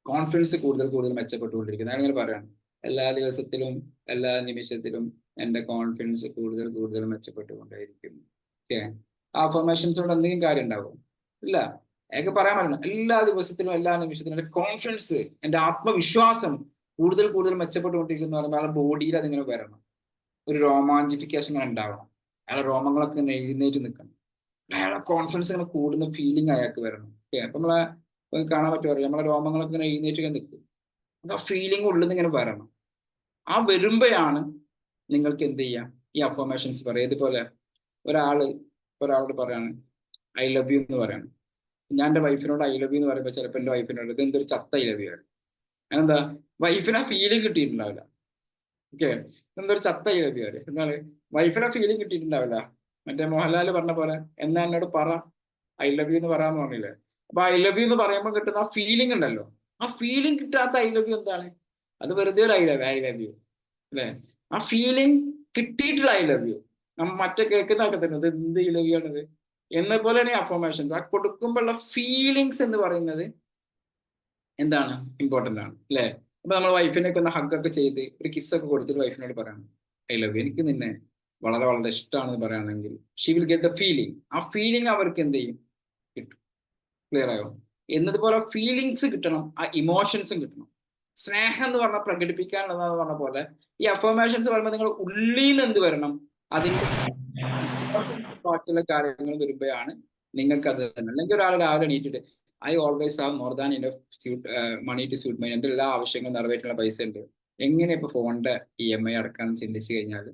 കോൺഫിഡൻസ് കൂടുതൽ കൂടുതൽ മെച്ചപ്പെട്ടുകൊണ്ടിരിക്കുന്നത്. അയാൾ ഇങ്ങനെ പറയാണ് എല്ലാ ദിവസത്തിലും എല്ലാ നിമിഷത്തിലും എൻ്റെ കോൺഫിഡൻസ് കൂടുതൽ കൂടുതൽ മെച്ചപ്പെട്ടുകൊണ്ടേയിരിക്കുന്നു. ഓക്കെ, ആ അഫർമേഷൻസോട് എന്തെങ്കിലും കാര്യം ഉണ്ടാവും? ഇല്ല. അയാൾക്ക് പറയാൻ പറ്റണം എല്ലാ ദിവസത്തിലും എല്ലാ നിമിഷത്തിലും എൻ്റെ കോൺഫിഡൻസ്, എൻ്റെ ആത്മവിശ്വാസം കൂടുതൽ കൂടുതൽ മെച്ചപ്പെട്ടുകൊണ്ടിരിക്കുന്നു പറയുമ്പോൾ അയാളുടെ ബോഡിയിൽ അതിങ്ങനെ വരണം, ഒരു രോമാഞ്ചിഫിക്കേഷൻ ഇങ്ങനെ ഉണ്ടാവണം, അയാളുടെ രോമങ്ങളൊക്കെ ഇങ്ങനെ എഴുന്നേറ്റ് നിൽക്കണം, അയാളുടെ കോൺഫിഡൻസ് ഇങ്ങനെ കൂടുന്ന ഫീലിംഗ് അയാൾക്ക് വരണം. ഓക്കെ, അപ്പൊ നമ്മളെ കാണാൻ പറ്റുമോ? നമ്മളെ രോമങ്ങളൊക്കെ ഇങ്ങനെ എഴുന്നേറ്റ് നിൽക്കും. ആ ഫീലിംഗ് ഉള്ളിൽ നിന്ന് ഇങ്ങനെ വരണം. ആ വരുമ്പോഴാണ് നിങ്ങൾക്ക് എന്ത് ചെയ്യാം? ഈ അഫർമേഷൻസ് പറയാം. ഇതുപോലെ ഒരാളോട് പറയാണ് ഐ ലവ് യു എന്ന് പറയാണ്. ഞാൻ എൻ്റെ വൈഫിനോട് ഐ ലവ് യു എന്ന് പറയുമ്പോൾ ചിലപ്പോൾ എൻ്റെ വൈഫിനോട് ഇത് എന്തൊരു ചത്ത ഐ ലവ് യു ആണ്. എന്താ? വൈഫിന് ആ ഫീലിംഗ് കിട്ടിയിട്ടുണ്ടാവില്ല. ഓക്കെ, എന്തൊരു ചത്ത ഐ ലവ് യു ആണ്. എന്താണ്? വൈഫിന് ആ ഫീലിംഗ് കിട്ടിയിട്ടുണ്ടാവില്ല. മറ്റേ മോഹൻലാൽ പറഞ്ഞ പോലെ എന്നാ എന്നോട് പറ ഐ ലവ് യു എന്ന് പറയാന്ന് പറഞ്ഞില്ലേ? അപ്പൊ ഐ ലവ് യു എന്ന് പറയുമ്പോൾ കിട്ടുന്ന ആ ഫീലിംഗ് ഉണ്ടല്ലോ, ആ ഫീലിംഗ് കിട്ടാത്ത ഐ ലവ് യു എന്താണ്? അത് വെറുതെ ഒരു ഐ ലവ് യു അല്ലേ? ആ ഫീലിംഗ് കിട്ടിയിട്ടുള്ള ഐ ലവ് യു നമ്മൾ മറ്റേ കേൾക്കുന്നതൊക്കെ തന്നെ ഇത് എന്ത് ഐ ലവ് യു ആണിത് എന്ന പോലെയാണ് അഫർമേഷൻസ്. ആ കൊടുക്കുമ്പോഴുള്ള ഫീലിങ്സ് എന്ന് പറയുന്നത് എന്താണ്? ഇമ്പോർട്ടൻ്റ് ആണ് അല്ലേ? അപ്പൊ നമ്മൾ വൈഫിനൊക്കെ ഒന്ന് ഹഗ്ഗൊക്കെ ചെയ്ത് ഒരു കിസ്സൊക്കെ കൊടുത്തിട്ട് വൈഫിനോട് പറയണം ഐ ലവ് യു, എനിക്ക് നിന്നെ വളരെ വളരെ ഇഷ്ടമാണെന്ന് പറയുകയാണെങ്കിൽ she will get the feeling. ആ ഫീലിംഗ് അവർക്ക് എന്ത് ചെയ്യും? കിട്ടും. ക്ലിയർ ആയോ? എന്നതുപോലെ ഫീലിങ്സ് കിട്ടണം, ആ ഇമോഷൻസും കിട്ടണം. സ്നേഹം എന്ന് പറഞ്ഞാൽ പ്രകടിപ്പിക്കാനുള്ളതെന്ന് പറഞ്ഞ പോലെ ഈ അഫർമേഷൻസ് പറയുമ്പോൾ നിങ്ങൾ ഉള്ളിൽ നിന്ന് എന്ത് വരണം? അതിന്റെ ബാക്കിയുള്ള കാര്യങ്ങൾ വരുമ്പോഴാണ് നിങ്ങൾക്ക് അത് തന്നെ. അല്ലെങ്കിൽ ഒരാൾ രാവിലെ എണീറ്റിട്ട് I always have more than enough money to suit my, എൻ്റെ എല്ലാ ആവശ്യങ്ങളും നിറവേറ്റുള്ള പൈസ ഉണ്ട്, എങ്ങനെ ഇപ്പൊ ഫോണിന്റെ EMI അടക്കാന്ന് ചിന്തിച്ചു കഴിഞ്ഞാൽ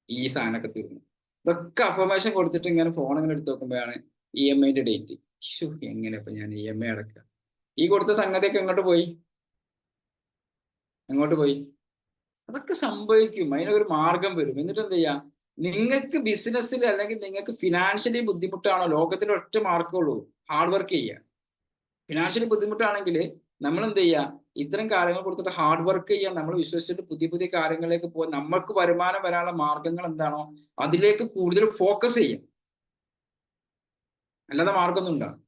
ഈ സാധനമൊക്കെ തീർന്നു. ഇതൊക്കെ അഫർമേഷൻ കൊടുത്തിട്ട് ഇങ്ങനെ ഫോൺ ഇങ്ങനെ എടുത്ത് നോക്കുമ്പോഴാണ് EMIന്റെ ഡേറ്റ്. എങ്ങനെ ഇപ്പൊ ഞാൻ EMI അടക്കുക? ഈ കൊടുത്ത സംഗതിയൊക്കെ എങ്ങോട്ട് പോയി? അതൊക്കെ സംഭവിക്കും. അതിനൊരു മാർഗം വരും. എന്നിട്ട് എന്ത് ചെയ്യാം? നിങ്ങൾക്ക് ബിസിനസ്സിൽ അല്ലെങ്കിൽ നിങ്ങൾക്ക് ഫിനാൻഷ്യലി ബുദ്ധിമുട്ടാണോ? ലോകത്തിൽ ഒറ്റ മാർക്കുള്ളൂ, ഹാർഡ് വർക്ക് ചെയ്യുക. ഫിനാൻഷ്യലി ബുദ്ധിമുട്ടാണെങ്കിൽ നമ്മൾ എന്ത് ചെയ്യുക? ഇത്തരം കാര്യങ്ങൾ കൊടുത്തിട്ട് ഹാർഡ് വർക്ക് ചെയ്യാൻ നമ്മൾ വിശ്വസിച്ചിട്ട് പുതിയ പുതിയ കാര്യങ്ങളിലേക്ക് പോകാൻ, നമ്മൾക്ക് വരുമാനം വരാനുള്ള മാർഗങ്ങൾ എന്താണോ അതിലേക്ക് കൂടുതൽ ഫോക്കസ് ചെയ്യാം. അല്ലാതെ മാർഗമൊന്നും ഉണ്ടാകും.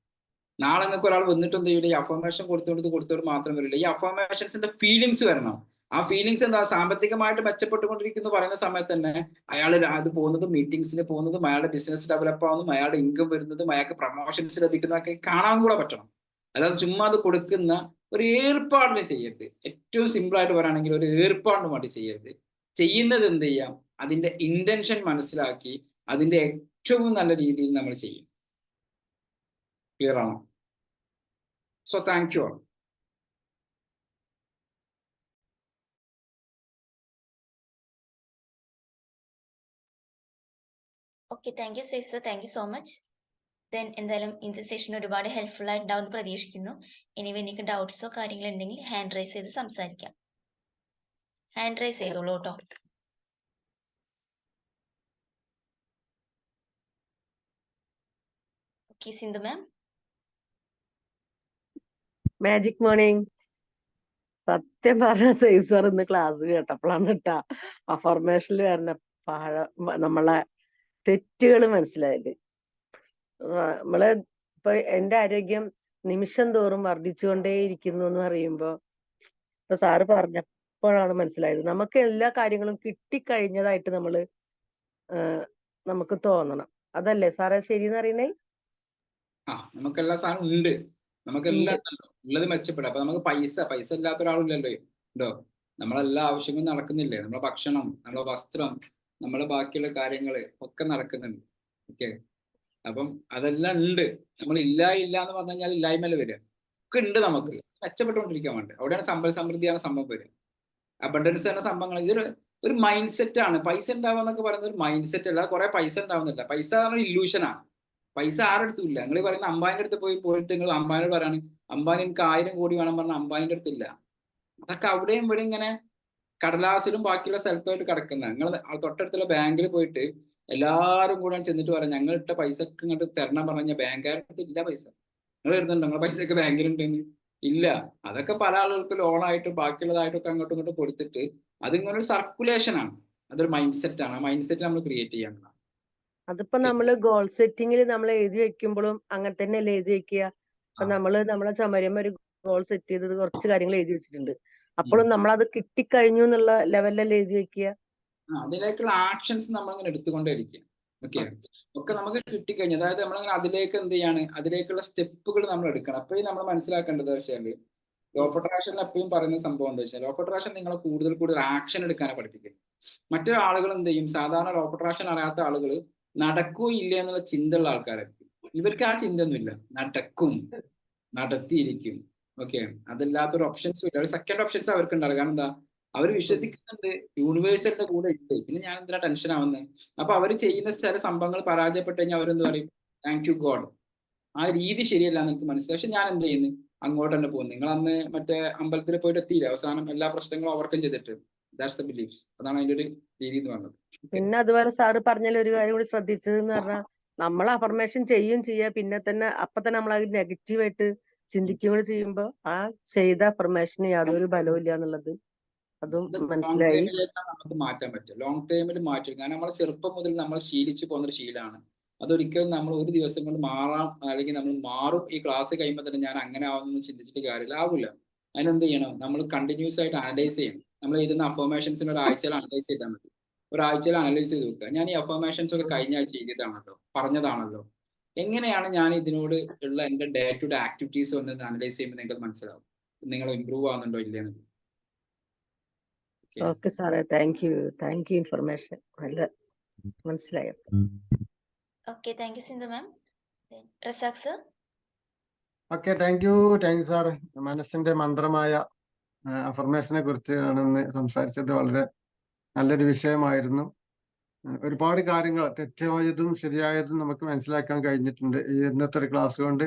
നാളെ നിങ്ങൾക്ക് ഒരാൾ വന്നിട്ട് എന്ത് ചെയ്യില്ല, ഈ അഫർമേഷൻ കൊടുത്തോണ്ട് മാത്രം വരില്ല. ഈ അഫർമേഷൻസിന്റെ ഫീലിങ്സ് വരണം. ആ ഫീലിങ്സ് എന്താ, സാമ്പത്തികമായിട്ട് മെച്ചപ്പെട്ടുകൊണ്ടിരിക്കുന്നു പറയുന്ന സമയത്ത് തന്നെ അയാൾ അത് പോകുന്നതും മീറ്റിംഗ്സിന് പോകുന്നതും അയാളുടെ ബിസിനസ് ഡെവലപ്പ് ആവുന്നതും അയാളുടെ ഇൻകം വരുന്നതും അയാൾക്ക് പ്രൊമോഷൻസ് ലഭിക്കുന്നതൊക്കെ കാണാൻ കൂടെ പറ്റണം. അല്ലാതെ ചുമ്മാ അത് കൊടുക്കുന്ന ഒരു ഏർപ്പാടിന് ചെയ്യരുത്. ഏറ്റവും സിമ്പിൾ ആയിട്ട് പറയുകയാണെങ്കിൽ ഒരു ഏർപ്പാടിന് വേണ്ടി ചെയ്യരുത്. ചെയ്യുന്നത് എന്ത് ചെയ്യാം, അതിന്റെ ഇന്റൻഷൻ മനസ്സിലാക്കി അതിന്റെ ഏറ്റവും നല്ല രീതിയിൽ നമ്മൾ ചെയ്യും. ക്ലിയർ ആണോ? So thank you. Okay, thank U safe sir, thank you so much. Then എന്തായാലും ഇന്നത്തെ സെഷൻ ഒരുപാട് ഹെൽപ്ഫുൾ ആയിട്ടുണ്ടാവുമെന്ന് പ്രതീക്ഷിക്കുന്നു. ഇനി നിങ്ങൾക്ക് ഡൗട്ട്സോ കാര്യങ്ങളോ ഉണ്ടെങ്കിൽ ഹാൻഡ് റൈസ് ചെയ്ത് സംസാരിക്കാം. ഹാൻഡ് റൈസ് ചെയ്തോളൂ കേട്ടോ. Okay, Sindhu ma'am. Magic morning. സത്യം പറഞ്ഞ സേഫ് സാർ ഇന്ന് ക്ലാസ് കേട്ടപ്പോഴാണ് കേട്ടാ അഫർമേഷനിൽ വരുന്ന നമ്മളെ തെറ്റുകൾ മനസ്സിലായത്. നമ്മള് ഇപ്പൊ എന്റെ ആരോഗ്യം നിമിഷം തോറും വർദ്ധിച്ചുകൊണ്ടേയിരിക്കുന്നു എന്ന് പറയുമ്പോ ഇപ്പൊ സാറ് പറഞ്ഞപ്പോഴാണ് മനസ്സിലായത്. നമുക്ക് എല്ലാ കാര്യങ്ങളും കിട്ടിക്കഴിഞ്ഞതായിട്ട് നമുക്ക് തോന്നണം. അതല്ലേ സാറേ ശരിയെന്ന് അറിയണേ? നമുക്കെല്ലാ സാധനം ഉണ്ട്, നമുക്കെല്ലാം ഉണ്ടല്ലോ, ഉള്ളത് മെച്ചപ്പെടും. അപ്പൊ നമുക്ക് പൈസ ഇല്ലാത്ത ഒരാളില്ലല്ലോ ഉണ്ടോ? നമ്മളെല്ലാ ആവശ്യങ്ങളും നടക്കുന്നില്ലേ? നമ്മളെ ഭക്ഷണം, നമ്മളെ വസ്ത്രം, നമ്മളെ ബാക്കിയുള്ള കാര്യങ്ങള് ഒക്കെ നടക്കുന്നുണ്ട്. ഓക്കെ, അപ്പം അതെല്ലാം ഉണ്ട്. നമ്മൾ ഇല്ല എന്ന് പറഞ്ഞു കഴിഞ്ഞാൽ ഇല്ലായ്മയിൽ വരിക. ഒക്കെ ഉണ്ട്, നമുക്ക് മെച്ചപ്പെട്ടുകൊണ്ടിരിക്കാൻ വേണ്ടി. അവിടെയാണ് സമ്പൽ സമൃദ്ധിയാണ് സംഭവം വരിക. അബണ്ടൻസ് എന്ന സംഭവങ്ങൾ ഒരു മൈൻഡ് സെറ്റ് ആണ്. പൈസ ഉണ്ടാവുക എന്നൊക്കെ പറയുന്നത് ഒരു മൈൻഡ് സെറ്റ് അല്ല. കുറെ പൈസ ഉണ്ടാവുന്നില്ല. പൈസ പറഞ്ഞ ഇല്യൂഷനാണ്. പൈസ ആരുടെ അടുത്തും ഇല്ല. നിങ്ങൾ പറയുന്ന അംബാനിയുടെ അടുത്ത് പോയിട്ട് നിങ്ങൾ അംബാനിയോട് പറയാണ് അംബാനി എനിക്ക് 1000 കോടി വേണം പറഞ്ഞാൽ അംബാനിയുടെ അടുത്തില്ല. അതൊക്കെ അവിടെയും ഇവിടെ ഇങ്ങനെ കടലാസിലും ബാക്കിയുള്ള സ്ഥലത്തായിട്ട് കിടക്കുന്ന. നിങ്ങൾ തൊട്ടടുത്തുള്ള ബാങ്കിൽ പോയിട്ട് എല്ലാവരും കൂടെ ചെന്നിട്ട് പറയാം ഞങ്ങൾ ഇട്ട പൈസ ഒക്കെ ഇങ്ങോട്ട് തരണം പറഞ്ഞാൽ ബാങ്കുകാർക്ക് ഇല്ല പൈസ. നിങ്ങൾ എഴുതുന്നുണ്ടോ നിങ്ങളെ പൈസ ഒക്കെ ബാങ്കിലുണ്ടെന്ന്? ഇല്ല. അതൊക്കെ പല ആളുകൾക്ക് ലോണായിട്ടും ബാക്കിയുള്ളതായിട്ടൊക്കെ അങ്ങോട്ടും ഇങ്ങോട്ടും കൊടുത്തിട്ട് അതിങ്ങനെ ഒരു സർക്കുലേഷൻ ആണ്. അതൊരു മൈൻഡ് സെറ്റ് ആണ്. ആ മൈൻഡ് സെറ്റ് നമ്മൾ ക്രിയേറ്റ് ചെയ്യണം. അതിപ്പോ നമ്മള് ഗോൾ സെറ്റിങ്ങിൽ നമ്മൾ എഴുതി വെക്കുമ്പോഴും അങ്ങനെ തന്നെയല്ലേ എഴുതി വെക്കുക? ഇപ്പൊ നമ്മളെ ചുമരുമ്പോ ഒരു ഗോൾ സെറ്റ് ചെയ്തത് കുറച്ച് കാര്യങ്ങൾ എഴുതി വെച്ചിട്ടുണ്ട്. അപ്പോഴും നമ്മളത് കിട്ടിക്കഴിഞ്ഞു എന്നുള്ള ലെവലിലല്ലേ എഴുതി വെക്കുക? അതിലേക്കുള്ള ആക്ഷൻസ് നമ്മളിങ്ങനെ എടുത്തുകൊണ്ടേയിരിക്കുക. ഓക്കെ, ഒക്കെ നമുക്ക് കിട്ടിക്കഴിഞ്ഞു. അതായത് നമ്മളിങ്ങനെ അതിലേക്ക് എന്ത് ചെയ്യാണ്, അതിലേക്കുള്ള സ്റ്റെപ്പുകൾ നമ്മൾ എടുക്കണം. അപ്പോഴും നമ്മൾ മനസ്സിലാക്കേണ്ടത് വെച്ചാൽ ലോ ഓഫ് അട്രാക്ഷൻ എപ്പോഴും പറയുന്ന സംഭവം എന്താ വെച്ചാൽ, ലോ ഓഫ് അട്രാക്ഷൻ നിങ്ങളെ കൂടുതൽ ആക്ഷൻ എടുക്കാനാണ് പഠിപ്പിക്കുന്നത്. മറ്റൊരാളുകൾ എന്ത് ചെയ്യും, സാധാരണ ലോ ഓഫ് അട്രാക്ഷൻ അറിയാത്ത ആളുകൾ നടക്കൂ ഇല്ല എന്നുള്ള ചിന്തയുള്ള ആൾക്കാരായിരിക്കും. ഇവർക്ക് ആ ചിന്ത ഒന്നുമില്ല, നടക്കും, നടത്തിയിരിക്കും. ഓക്കെ, അതല്ലാത്തൊരു ഓപ്ഷൻസും ഇല്ല. ഒരു സെക്കൻഡ് ഓപ്ഷൻസ് അവർക്ക് ഉണ്ടാവും. കാരണം എന്താ, അവർ വിശ്വസിക്കുന്നുണ്ട് യൂണിവേഴ്സലിന്റെ കൂടെ ഉണ്ട്, പിന്നെ ഞാൻ എന്തിനാ ടെൻഷൻ ആവുന്നത്. അപ്പൊ അവർ ചെയ്യുന്ന ചില സംഭവങ്ങൾ പരാജയപ്പെട്ട് കഴിഞ്ഞാൽ അവരെന്ത് പറയും, താങ്ക് യു ഗോഡ്, ആ രീതി ശരിയല്ല എന്ന് എനിക്ക് മനസ്സിലായി. പക്ഷെ ഞാൻ എന്ത് ചെയ്യുന്നു, അങ്ങോട്ട് തന്നെ പോകുന്നു. നിങ്ങൾ അന്ന് മറ്റേ അമ്പലത്തിൽ പോയിട്ട് എത്തിയില്ല, അവസാനം എല്ലാ പ്രശ്നങ്ങളും ഓവർകം ചെയ്തിട്ട്. That's the beliefs. അതാണ് അതിന്റെ ഒരു രീതി എന്ന് പറഞ്ഞത്. പിന്നെ അതുപോലെ സാറ് പറഞ്ഞാൽ ഒരു കാര്യം കൂടി ശ്രദ്ധിച്ചത് എന്ന് പറഞ്ഞാൽ, നമ്മൾ അഫർമേഷൻ ചെയ്യുക, പിന്നെ തന്നെ അപ്പൊ തന്നെ നമ്മൾ അത് നെഗറ്റീവായിട്ട് ചിന്തിക്കുകയും കൂടി ചെയ്യുമ്പോ ആ ചെയ്ത അഫർമേഷന് യാതൊരു ബലവും ഇല്ല എന്നുള്ളത് അതും മനസ്സിലായി. നമുക്ക് മാറ്റാൻ പറ്റും, ലോങ് ടൈമിൽ മാറ്റും. കാരണം നമ്മളെ ചെറുപ്പം മുതൽ നമ്മൾ ശീലിച്ചു പോകുന്നൊരു ശീലമാണ്. അതൊരിക്കലും നമ്മൾ ഒരു ദിവസം കൊണ്ട് മാറാം, അല്ലെങ്കിൽ നമ്മൾ മാറും ഈ ക്ലാസ് കഴിയുമ്പോൾ തന്നെ ഞാൻ അങ്ങനെ ആവുമെന്ന് ചിന്തിച്ചിട്ട് കാര്യമില്ല, ആവില്ല. അതിനെന്ത് ചെയ്യണം, നമ്മൾ കണ്ടിന്യൂസ് ആയിട്ട് അനലൈസ് ചെയ്യണം. നമ്മൾ എഴുതുന്ന അഫർമേഷൻസിന് ഒരാഴ്ചയിൽ അനലൈസ് ചെയ്താൽ മതി. ഒരാഴ്ചയിൽ അനലൈസ് ചെയ്ത് വെക്കുക. ഞാൻ ഈ അഫർമേഷൻസ് ഒക്കെ കഴിഞ്ഞ ആഴ്ച ചെയ്തതാണല്ലോ, പറഞ്ഞതാണല്ലോ, എങ്ങനെയാണ് ഞാൻ ഇതിനോട് ഉള്ള എൻ്റെ ഡേ ടു ഡേ ആക്ടിവിറ്റീസ് വന്ന് അനലൈസ് ചെയ്യുമ്പോൾ നിങ്ങൾക്ക് മനസ്സിലാവും നിങ്ങൾ ഇമ്പ്രൂവ് ആവുന്നുണ്ടോ ഇല്ലെന്ന്. ഓക്കെ സാറേ, താങ്ക് യു ഇൻഫർമേഷൻ നല്ല മനസ്സിലായോ. ഓക്കെ, താങ്ക് യു സിന്ധു മാം. റസാഖ് സർ. ഓക്കെ, താങ്ക് യു സാർ. മനസ്സിന്റെ മന്ത്രമായ അഫർമേഷനെ കുറിച്ചാണ് ഇന്ന് സംസാരിച്ചത്. വളരെ നല്ലൊരു വിഷയമായിരുന്നു. ഒരുപാട് കാര്യങ്ങൾ തെറ്റായതും ശരിയായതും നമുക്ക് മനസ്സിലാക്കാൻ കഴിഞ്ഞിട്ടുണ്ട് ഈ ഇന്നത്തെ ഒരു ക്ലാസ് കൊണ്ട്.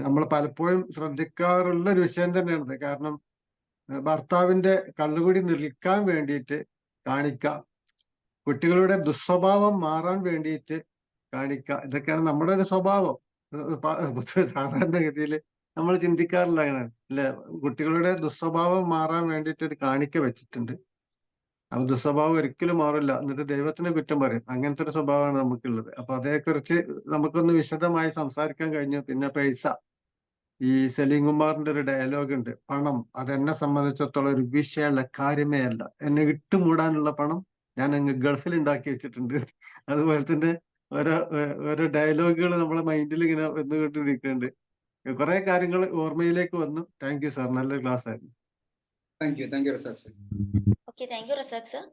നമ്മൾ പലപ്പോഴും ശ്രദ്ധിക്കാറുള്ള ഒരു വിഷയം തന്നെയാണ്. കാരണം ഭർത്താവിന്റെ കള്ളുകുടി നിൽക്കാൻ വേണ്ടിയിട്ട് കാണിക്കുക, കുട്ടികളുടെ ദുസ്വഭാവം മാറാൻ വേണ്ടിയിട്ട് കാണിക്കുക, ഇതൊക്കെയാണ് നമ്മുടെ ഒരു സ്വഭാവം. സാധാരണഗതിയിൽ നമ്മൾ ചിന്തിക്കാറില്ല അങ്ങനെ അല്ലെ. കുട്ടികളുടെ ദുസ്വഭാവം മാറാൻ വേണ്ടിയിട്ട് ഒരു കാണിക്ക വെച്ചിട്ടുണ്ട്. അപ്പൊ ദുസ്വഭാവം ഒരിക്കലും മാറില്ല, എന്നിട്ട് ദൈവത്തിനെ കുറ്റം പറയും. അങ്ങനത്തെ ഒരു സ്വഭാവമാണ് നമുക്കുള്ളത്. അപ്പൊ അതേക്കുറിച്ച് നമുക്കൊന്ന് വിശദമായി സംസാരിക്കാൻ കഴിഞ്ഞു. പിന്നെ പൈസ ഈ സലീം കുമാറിന്റെ ഒരു ഡയലോഗ് ഉണ്ട്, പണം അതെന്നെ സംബന്ധിച്ചിടത്തോളം ഒരു വിഷയമുള്ള കാര്യമേ അല്ല, എന്നെ ഇട്ടുമൂടാനുള്ള പണം ഞാൻ അങ്ങ് ഗൾഫിൽ ഉണ്ടാക്കി വെച്ചിട്ടുണ്ട്. അതുപോലെ തന്നെ ഓരോ ഡയലോഗുകൾ നമ്മളെ മൈൻഡിൽ ഇങ്ങനെ വന്നുകൊണ്ടിരിക്കുന്നുണ്ട്. കുറെ കാര്യങ്ങൾ ഓർമ്മയിലേക്ക് വന്നു. താങ്ക് യു സാർ, നല്ലൊരു ക്ലാസ് ആയിരുന്നു. Thank you Razak sir. ഓക്കെ, thank U Razak sir.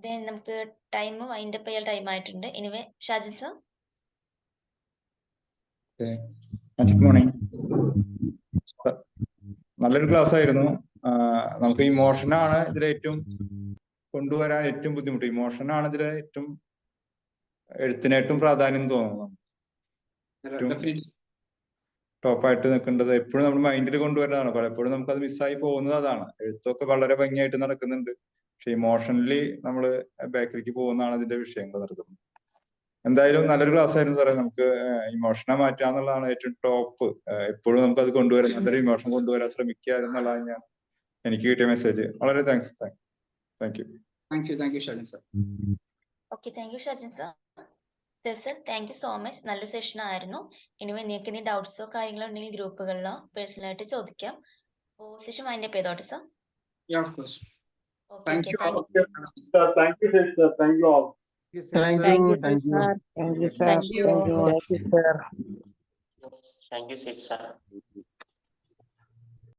Then നമുക്ക് ടൈം വൈൻഡപ്പ് ചെയ്യാൻ ടൈം ആയിട്ടുണ്ട്. Anyway Shajin sir. Good morning. നല്ലൊരു ക്ലാസ് ആയിരുന്നു. നമുക്ക് ഇമോഷനാണ് ഇതിൽ ഏറ്റവും കൊണ്ടുവരാൻ ഏറ്റവും ബുദ്ധിമുട്ട്. ഇമോഷനാണ് ഇതിൽ ഏറ്റവും എഴുത്തിനേറ്റവും പ്രാധാന്യം തോന്നുന്നു. ടോപ്പായിട്ട് നിൽക്കേണ്ടത് എപ്പോഴും നമ്മൾ മൈൻഡിൽ കൊണ്ടുവരുന്നതാണ്. പലപ്പോഴും നമുക്കത് മിസ്സായി പോകുന്നത് അതാണ്. എഴുത്തൊക്കെ വളരെ ഭംഗിയായിട്ട് നടക്കുന്നുണ്ട്, പക്ഷെ ഇമോഷണലി നമ്മൾ ബാക്കിലേക്ക് പോകുന്നതാണ് ഇതിന്റെ വിഷയങ്ങൾ നടക്കുന്നത്. എന്തായാലും നല്ലൊരു ക്ലാസ് ആയിരുന്നു സാറേ. നമുക്ക് ഇമോഷനെ മാറ്റുക എന്നുള്ളതാണ് ഏറ്റവും ടോപ്പ്. എപ്പോഴും നമുക്ക് അത് കൊണ്ടുവരാൻ, നല്ലൊരു ഇമോഷൻ കൊണ്ടുവരാൻ ശ്രമിക്കുക എന്നുള്ളതാണ് എനിക്ക് കിട്ടിയ മെസ്സേജ്. വളരെ thanks. Thank you. Thank you Shajin sir. ഓക്കെ, thank you Shajin sir. Sir thank you so much. നല്ലൊരു സെഷൻ ആയിരുന്നു. എനിവേ നിങ്ങൾക്ക് ഇനി ഡൗട്ട്സോ കാര്യങ്ങളോ ഉണ്ടെങ്കിൽ ഗ്രൂപ്പുകളിലോ പേഴ്സണലായിട്ട് ചോദിക്കാം. അപ്പോൾ സെഷൻ വൈൻഡപ്പ് ചെയ്തോട്ടെ sir. Yeah, of course. Okay, Thank okay, you. Thank you. Sir, thank you, sir. Thank you all. Thank Thank you, you, thank you. sir. Thank you, sir. Thank you. Thank you. Thank you, sir.